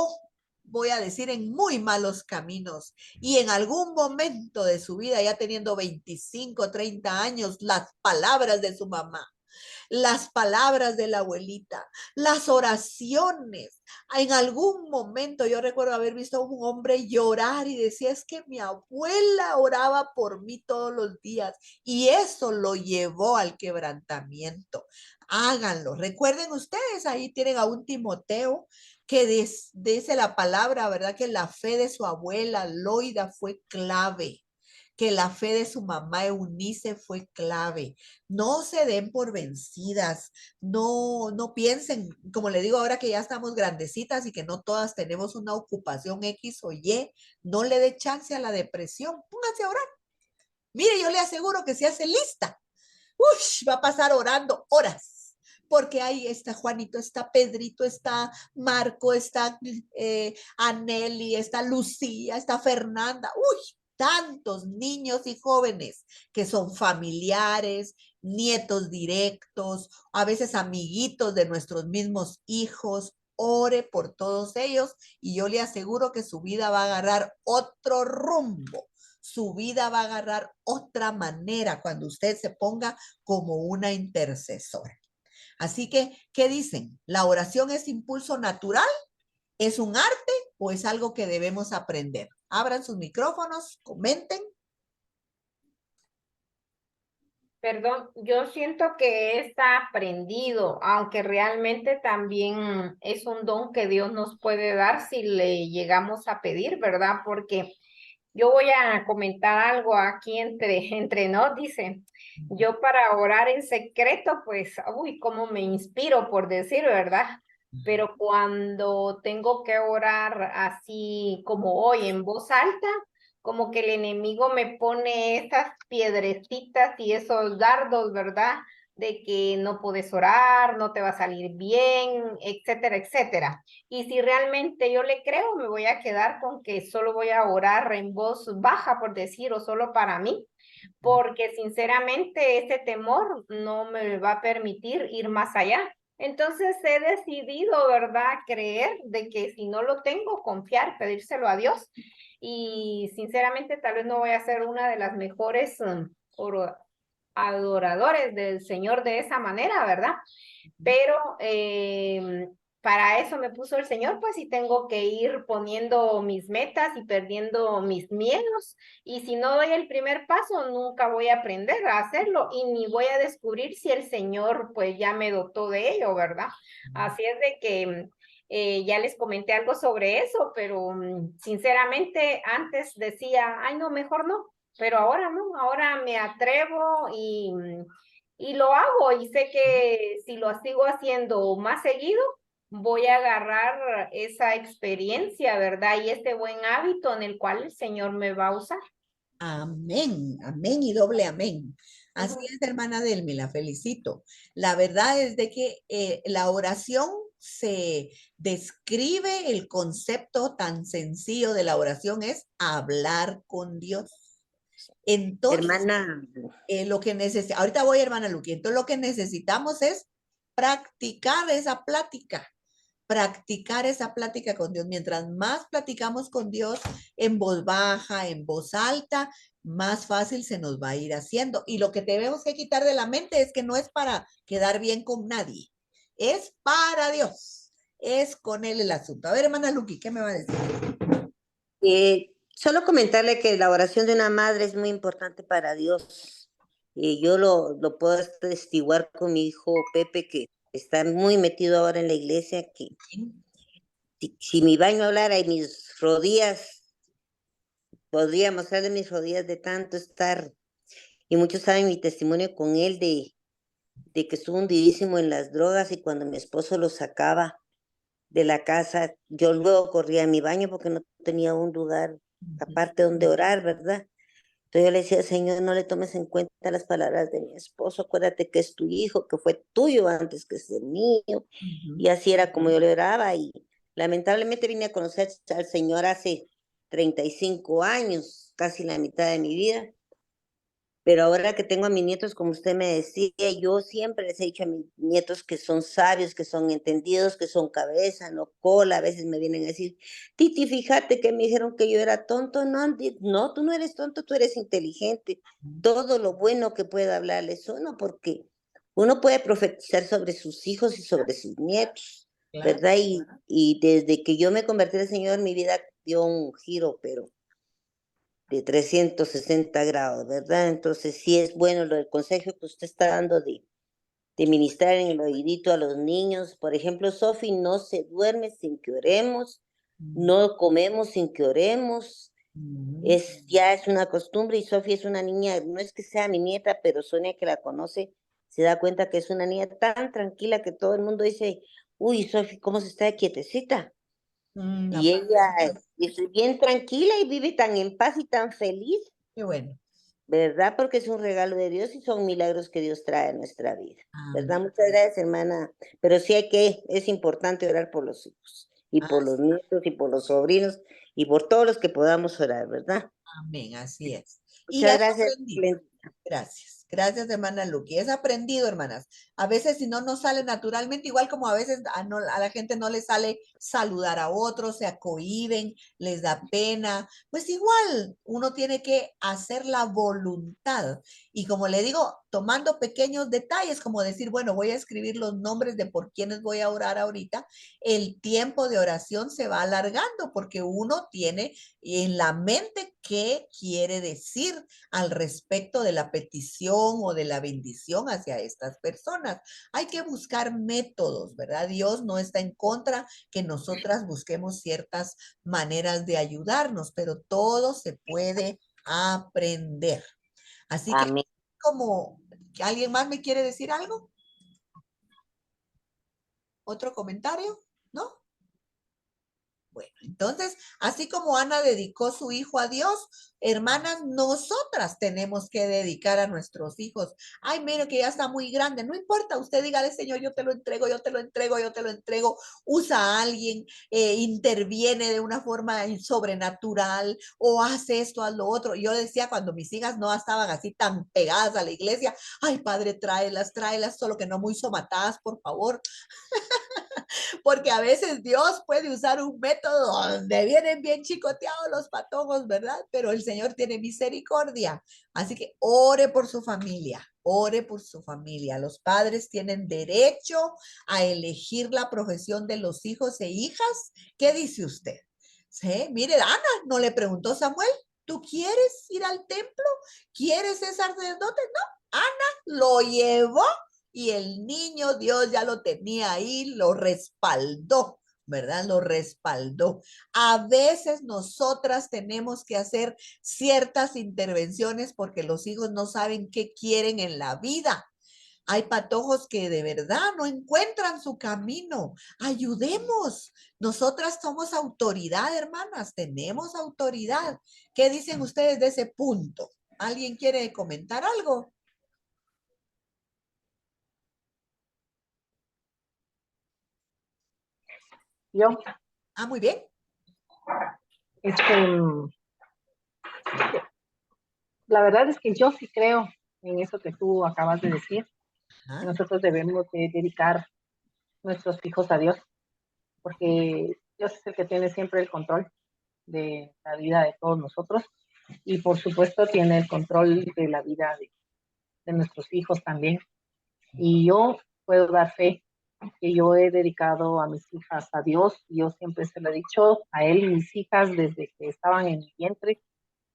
voy a decir, en muy malos caminos y en algún momento de su vida, ya teniendo 25, 30 años, las palabras de su mamá, las palabras de la abuelita, las oraciones. En algún momento yo recuerdo haber visto a un hombre llorar y decía, es que mi abuela oraba por mí todos los días y eso lo llevó al quebrantamiento. Háganlo. Recuerden ustedes, ahí tienen a un Timoteo que dice la palabra, ¿verdad? Que la fe de su abuela Loida fue clave, que la fe de su mamá Eunice fue clave. No se den por vencidas, no piensen, como le digo ahora que ya estamos grandecitas y que no todas tenemos una ocupación X o Y, no le dé chance a la depresión, pónganse a orar. Mire, yo le aseguro que se hace lista. Va a pasar orando horas. Porque ahí está Juanito, está Pedrito, está Marco, está Aneli, está Lucía, está Fernanda. Tantos niños y jóvenes que son familiares, nietos directos, a veces amiguitos de nuestros mismos hijos. Ore por todos ellos y yo le aseguro que su vida va a agarrar otro rumbo. Su vida va a agarrar otra manera cuando usted se ponga como una intercesora. Así que, ¿qué dicen? ¿La oración es impulso natural? ¿Es un arte o es algo que debemos aprender? Abran sus micrófonos, comenten. Perdón, yo siento que está aprendido, aunque realmente también es un don que Dios nos puede dar si le llegamos a pedir, ¿verdad? Porque yo voy a comentar algo aquí entre nos, dice, yo para orar en secreto, pues, cómo me inspiro por decir, ¿verdad? Pero cuando tengo que orar así como hoy en voz alta, como que el enemigo me pone esas piedrecitas y esos dardos, ¿verdad? De que no puedes orar, no te va a salir bien, etcétera, etcétera. Y si realmente yo le creo, me voy a quedar con que solo voy a orar en voz baja, por decir, o solo para mí, porque sinceramente ese temor no me va a permitir ir más allá. Entonces he decidido, ¿verdad?, creer de que si no lo tengo, confiar, pedírselo a Dios. Y sinceramente tal vez no voy a ser una de las mejores adoradores del Señor de esa manera, ¿verdad? Pero para eso me puso el Señor, pues, y tengo que ir poniendo mis metas y perdiendo mis miedos. Y si no doy el primer paso, nunca voy a aprender a hacerlo y ni voy a descubrir si el Señor, pues, ya me dotó de ello, ¿verdad? Así es de que ya les comenté algo sobre eso, pero sinceramente antes decía, ay, no, mejor no. Pero ahora no, ahora me atrevo y lo hago y sé que si lo sigo haciendo más seguido, voy a agarrar esa experiencia, ¿verdad? Y este buen hábito en el cual el Señor me va a usar. Amén, amén y doble amén. Así es, hermana Delmi, la felicito. La verdad es de que la oración se describe, el concepto tan sencillo de la oración es hablar con Dios. Entonces, Hermana, lo que necesitamos, ahorita voy, hermana Luqui, entonces lo que necesitamos es practicar esa plática con Dios. Mientras más platicamos con Dios en voz baja, en voz alta, más fácil se nos va a ir haciendo. Y lo que tenemos que quitar de la mente es que no es para quedar bien con nadie, es para Dios, es con Él el asunto. A ver, hermana Luqui, ¿qué me va a decir? solo comentarle que la oración de una madre es muy importante para Dios. Yo lo puedo testiguar con mi hijo Pepe, que está muy metido ahora en la iglesia, que si mi baño hablara y mis rodillas, podría mostrarle mis rodillas de tanto estar. Y muchos saben mi testimonio con él de que estuvo hundidísimo en las drogas, y cuando mi esposo lo sacaba de la casa, yo luego corría a mi baño porque no tenía un lugar aparte donde orar, ¿verdad? Entonces yo le decía, Señor, no le tomes en cuenta las palabras de mi esposo, acuérdate que es tu hijo, que fue tuyo antes que ser mío. Y así era como yo le oraba, y lamentablemente vine a conocer al Señor hace 35 años, casi la mitad de mi vida. Pero ahora que tengo a mis nietos, como usted me decía, yo siempre les he dicho a mis nietos que son sabios, que son entendidos, que son cabeza, no cola. A veces me vienen a decir, Titi, fíjate que me dijeron que yo era tonto. No, no, tú no eres tonto, tú eres inteligente. Todo lo bueno que pueda hablarles uno, porque uno puede profetizar sobre sus hijos y sobre sus nietos, ¿verdad? Y desde que yo me convertí al Señor, mi vida dio un giro, pero de 360 grados, ¿verdad? Entonces sí es bueno el consejo que usted está dando de ministrar en el oídito a los niños. Por ejemplo, Sofi no se duerme sin que oremos, no comemos sin que oremos. Ya es una costumbre, y Sofi es una niña, no es que sea mi nieta, pero Sonia, que la conoce, se da cuenta que es una niña tan tranquila que todo el mundo dice, uy, Sofi, ¿cómo se está quietecita? Y ella es bien tranquila y vive tan en paz y tan feliz, Qué bueno. ¿verdad? Porque es un regalo de Dios y son milagros que Dios trae a nuestra vida, ¿verdad? Muchas gracias, hermana. Pero sí es importante orar por los hijos y por los nietos y por los sobrinos y por todos los que podamos orar, ¿verdad? Amén, así es. Y Muchas has gracias. aprendido. Gracias. Gracias, hermana Luqui. Es aprendido, hermanas. A veces si no nos sale naturalmente, igual como a veces a la gente no le sale saludar a otros, se acohíben, les da pena. Pues igual uno tiene que hacer la voluntad. Y como le digo, tomando pequeños detalles, como decir, bueno, voy a escribir los nombres de por quienes voy a orar ahorita, el tiempo de oración se va alargando porque uno tiene en la mente qué quiere decir al respecto de la petición o de la bendición hacia estas personas. Hay que buscar métodos, ¿verdad? Dios no está en contra que nosotras busquemos ciertas maneras de ayudarnos, pero todo se puede aprender. Así que, Amén. como, ¿alguien más me quiere decir algo? ¿Otro comentario? ¿No? Bueno, entonces, así como Ana dedicó su hijo a Dios, hermanas, nosotras tenemos que dedicar a nuestros hijos. Ay, mire que ya está muy grande, no importa, usted dígale, Señor, yo te lo entrego, yo te lo entrego, yo te lo entrego. Usa a alguien, interviene de una forma sobrenatural o hace esto, haz lo otro. Yo decía cuando mis hijas no estaban así tan pegadas a la iglesia, ay, padre, tráelas, solo que no muy somatadas, por favor. Porque a veces Dios puede usar un método donde vienen bien chicoteados los patojos, ¿verdad? Pero el Señor tiene misericordia. Así que ore por su familia, ore por su familia. Los padres tienen derecho a elegir la profesión de los hijos e hijas. ¿Qué dice usted? ¿Sí? Mire, Ana, ¿no le preguntó Samuel? ¿Tú quieres ir al templo? ¿Quieres ser sacerdote? No, Ana lo llevó y el niño Dios ya lo tenía ahí, lo respaldó, ¿verdad? Lo respaldó. A veces nosotras tenemos que hacer ciertas intervenciones porque los hijos no saben qué quieren en la vida. Hay patojos que de verdad no encuentran su camino. Ayudemos. Nosotras somos autoridad, hermanas. Tenemos autoridad. ¿Qué dicen ustedes de ese punto? ¿Alguien quiere comentar algo? Yo, Ah, muy bien. este, la verdad es que yo sí creo en eso que tú acabas de decir. Ajá. Nosotros debemos de dedicar nuestros hijos a Dios, porque Dios es el que tiene siempre el control de la vida de todos nosotros y por supuesto tiene el control de la vida de nuestros hijos también. Y yo puedo dar fe que yo he dedicado a mis hijas a Dios. Yo siempre se lo he dicho a él y mis hijas desde que estaban en mi vientre.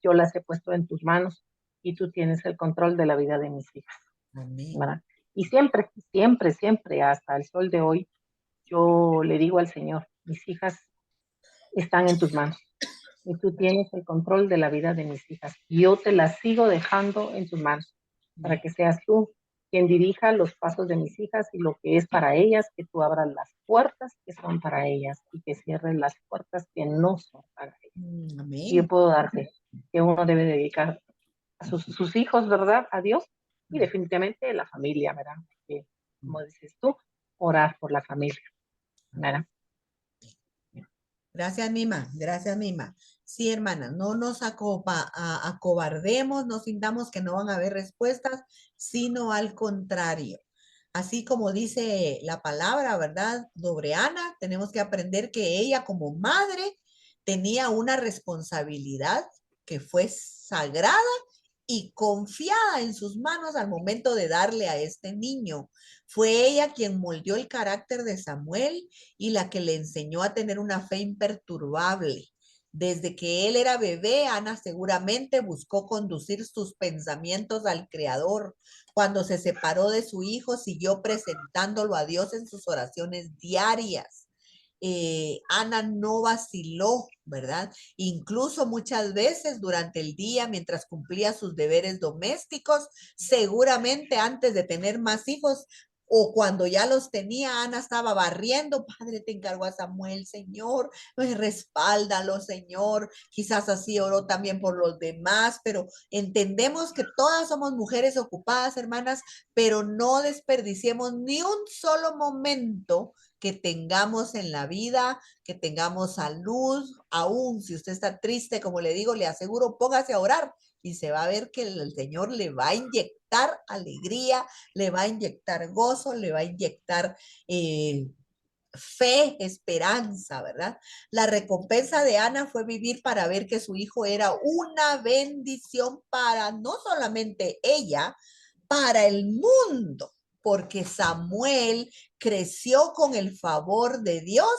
Yo las he puesto en tus manos y tú tienes el control de la vida de mis hijas, Amén. ¿verdad? Y siempre, siempre, siempre, hasta el sol de hoy, yo le digo al Señor, mis hijas están en tus manos y tú tienes el control de la vida de mis hijas. Yo te las sigo dejando en tus manos para que seas tú quien dirija los pasos de mis hijas y lo que es para ellas, que tú abras las puertas que son para ellas y que cierres las puertas que no son para ellas. Y yo Amén. puedo darte que uno debe dedicar a sus hijos, ¿verdad? A Dios y definitivamente la familia, ¿verdad? Que, como dices tú, orar por la familia, ¿verdad? Gracias, Mima. Gracias, Mima. Sí, hermana, no nos acobardemos, no sintamos que no van a haber respuestas, sino al contrario. Así como dice la palabra, ¿verdad? Sobre Ana, tenemos que aprender que ella como madre tenía una responsabilidad que fue sagrada y confiada en sus manos al momento de darle a este niño. Fue ella quien moldeó el carácter de Samuel y la que le enseñó a tener una fe imperturbable. Desde que él era bebé, Ana seguramente buscó conducir sus pensamientos al Creador. Cuando se separó de su hijo, siguió presentándolo a Dios en sus oraciones diarias. Ana no vaciló, ¿verdad? Incluso muchas veces durante el día, mientras cumplía sus deberes domésticos, seguramente antes de tener más hijos, o cuando ya los tenía, Ana estaba barriendo. Padre, te encargo a Samuel, Señor, respáldalo, Señor. Quizás así oró también por los demás, pero entendemos que todas somos mujeres ocupadas, hermanas, pero no desperdiciemos ni un solo momento que tengamos en la vida, que tengamos salud. Aún si usted está triste, como le digo, le aseguro, póngase a orar y se va a ver que el Señor le va a inyectar alegría, le va a inyectar gozo, le va a inyectar fe, esperanza, ¿verdad? La recompensa de Ana fue vivir para ver que su hijo era una bendición para no solamente ella, para el mundo, porque Samuel creció con el favor de Dios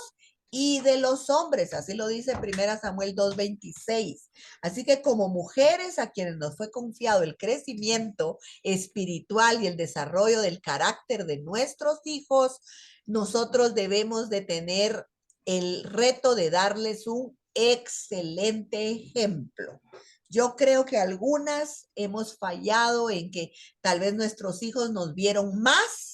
y de los hombres, así lo dice 1 Samuel 2:26. Así que como mujeres a quienes nos fue confiado el crecimiento espiritual y el desarrollo del carácter de nuestros hijos, nosotros debemos de tener el reto de darles un excelente ejemplo. Yo creo que algunas hemos fallado en que tal vez nuestros hijos nos vieron más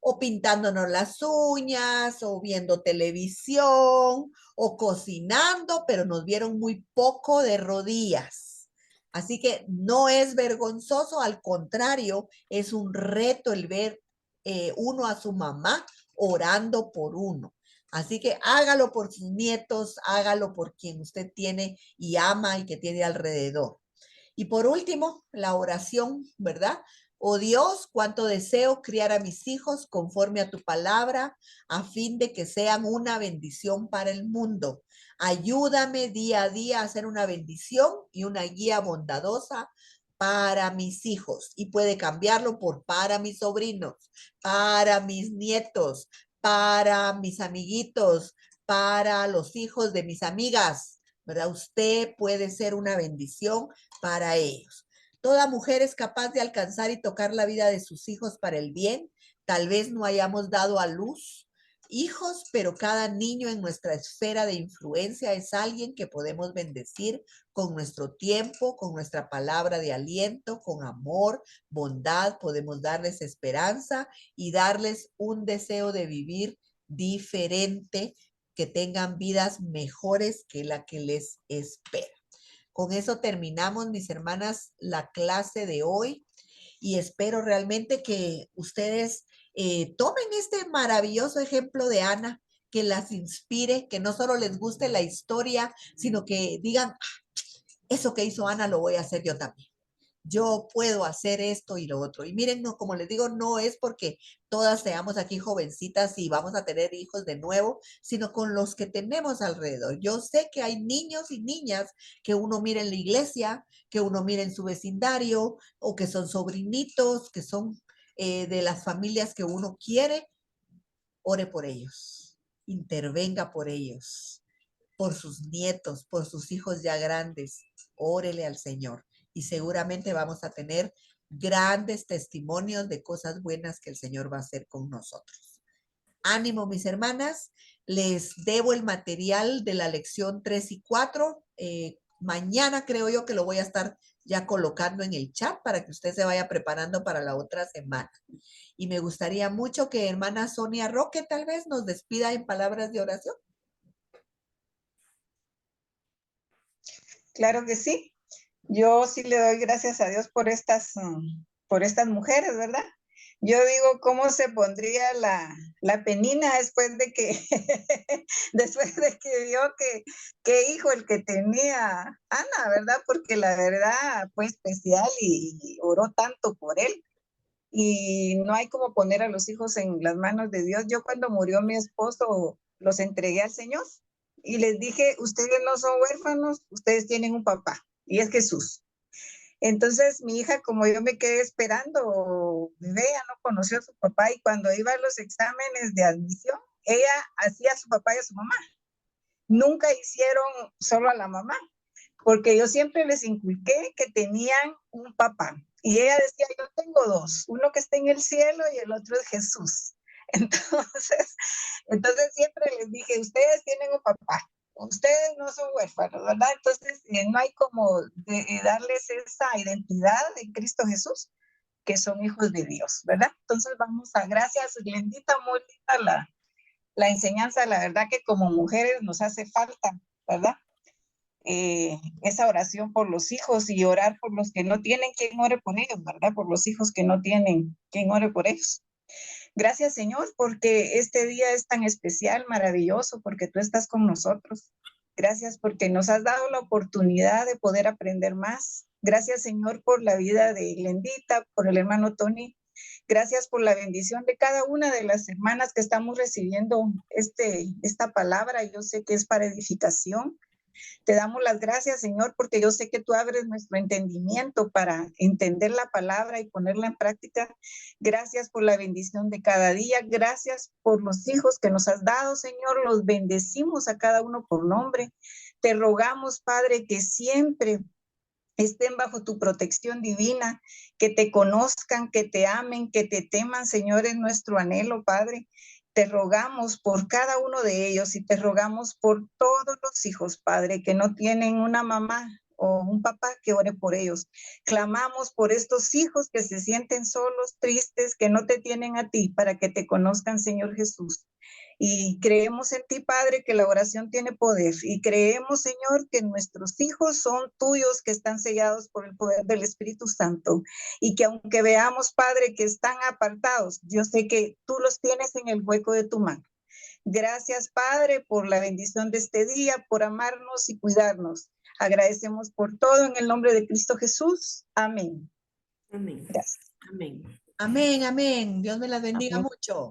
o pintándonos las uñas o viendo televisión o cocinando, pero nos vieron muy poco de rodillas. Así que no es vergonzoso, al contrario, es un reto el ver uno a su mamá orando por uno. Así que hágalo por sus nietos, hágalo por quien usted tiene y ama y que tiene alrededor. Y por último, la oración, ¿verdad? Oh Dios, cuánto deseo criar a mis hijos conforme a tu palabra, a fin de que sean una bendición para el mundo. Ayúdame día a día a ser una bendición y una guía bondadosa para mis hijos. Y puede cambiarlo por para mis sobrinos, para mis nietos, para mis amiguitos, para los hijos de mis amigas, ¿verdad? Usted puede ser una bendición para ellos. Toda mujer es capaz de alcanzar y tocar la vida de sus hijos para el bien. Tal vez no hayamos dado a luz hijos, pero cada niño en nuestra esfera de influencia es alguien que podemos bendecir con nuestro tiempo, con nuestra palabra de aliento, con amor, bondad. Podemos darles esperanza y darles un deseo de vivir diferente, que tengan vidas mejores que la que les espera. Con eso terminamos, mis hermanas, la clase de hoy y espero realmente que ustedes tomen este maravilloso ejemplo de Ana que las inspire, que no solo les guste la historia, sino que digan, eso que hizo Ana lo voy a hacer yo también. Yo puedo hacer esto y lo otro. Y miren, no, como les digo, no es porque todas seamos aquí jovencitas y vamos a tener hijos de nuevo, sino con los que tenemos alrededor. Yo sé que hay niños y niñas que uno mira en la iglesia, que uno mira en su vecindario, o que son sobrinitos, que son de las familias que uno quiere. Ore por ellos, intervenga por ellos, por sus nietos, por sus hijos ya grandes. Órele al Señor y seguramente vamos a tener grandes testimonios de cosas buenas que el Señor va a hacer con nosotros. Ánimo, mis hermanas. Les debo el material de la lección 3 y 4. Mañana creo yo que lo voy a estar ya colocando en el chat para que usted se vaya preparando para la otra semana. Y me gustaría mucho que hermana Sonia Roque tal vez nos despida en palabras de oración. Claro que sí. Yo sí le doy gracias a Dios por estas mujeres, ¿verdad? Yo digo, ¿cómo se pondría la penina después de que, después de que vio que hijo el que tenía Ana, ¿verdad? Porque la verdad fue especial y oró tanto por él. Y no hay como poner a los hijos en las manos de Dios. Yo cuando murió mi esposo, los entregué al Señor y les dije, ustedes no son huérfanos, ustedes tienen un papá y es Jesús. Entonces mi hija, como yo me quedé esperando, ella no conoció a su papá y cuando iba a los exámenes de admisión, ella hacía a su papá y a su mamá. Nunca hicieron solo a la mamá, porque yo siempre les inculqué que tenían un papá. Y ella decía, yo tengo dos, uno que está en el cielo y el otro es Jesús. Entonces siempre les dije, ustedes tienen un papá, ustedes no son huérfanos, ¿verdad? Entonces no hay como darles esa identidad de Cristo Jesús, que son hijos de Dios, ¿verdad? Entonces vamos a, gracias, Glendita, muy linda la enseñanza, la verdad que como mujeres nos hace falta, ¿verdad? Esa oración por los hijos y orar por los que no tienen quien ore por ellos, ¿verdad? Por los hijos que no tienen quien ore por ellos. Gracias, Señor, porque este día es tan especial, maravilloso, porque tú estás con nosotros. Gracias porque nos has dado la oportunidad de poder aprender más. Gracias, Señor, por la vida de Glendita, por el hermano Tony. Gracias por la bendición de cada una de las hermanas que estamos recibiendo esta palabra. Yo sé que es para edificación. Te damos las gracias, Señor, porque yo sé que tú abres nuestro entendimiento para entender la palabra y ponerla en práctica. Gracias por la bendición de cada día. Gracias por los hijos que nos has dado, Señor. Los bendecimos a cada uno por nombre. Te rogamos, Padre, que siempre estén bajo tu protección divina, que te conozcan, que te amen, que te teman, Señor, es nuestro anhelo, Padre. Te rogamos por cada uno de ellos y te rogamos por todos los hijos, Padre, que no tienen una mamá o un papá que ore por ellos. Clamamos por estos hijos que se sienten solos, tristes, que no te tienen a ti, para que te conozcan, Señor Jesús. Y creemos en ti, Padre, que la oración tiene poder. Y creemos, Señor, que nuestros hijos son tuyos, que están sellados por el poder del Espíritu Santo. Y que aunque veamos, Padre, que están apartados, yo sé que tú los tienes en el hueco de tu mano. Gracias, Padre, por la bendición de este día, por amarnos y cuidarnos. Agradecemos por todo en el nombre de Cristo Jesús. Amén. Amén. Gracias. Amén. Amén, amén. Dios me las bendiga Amén. mucho.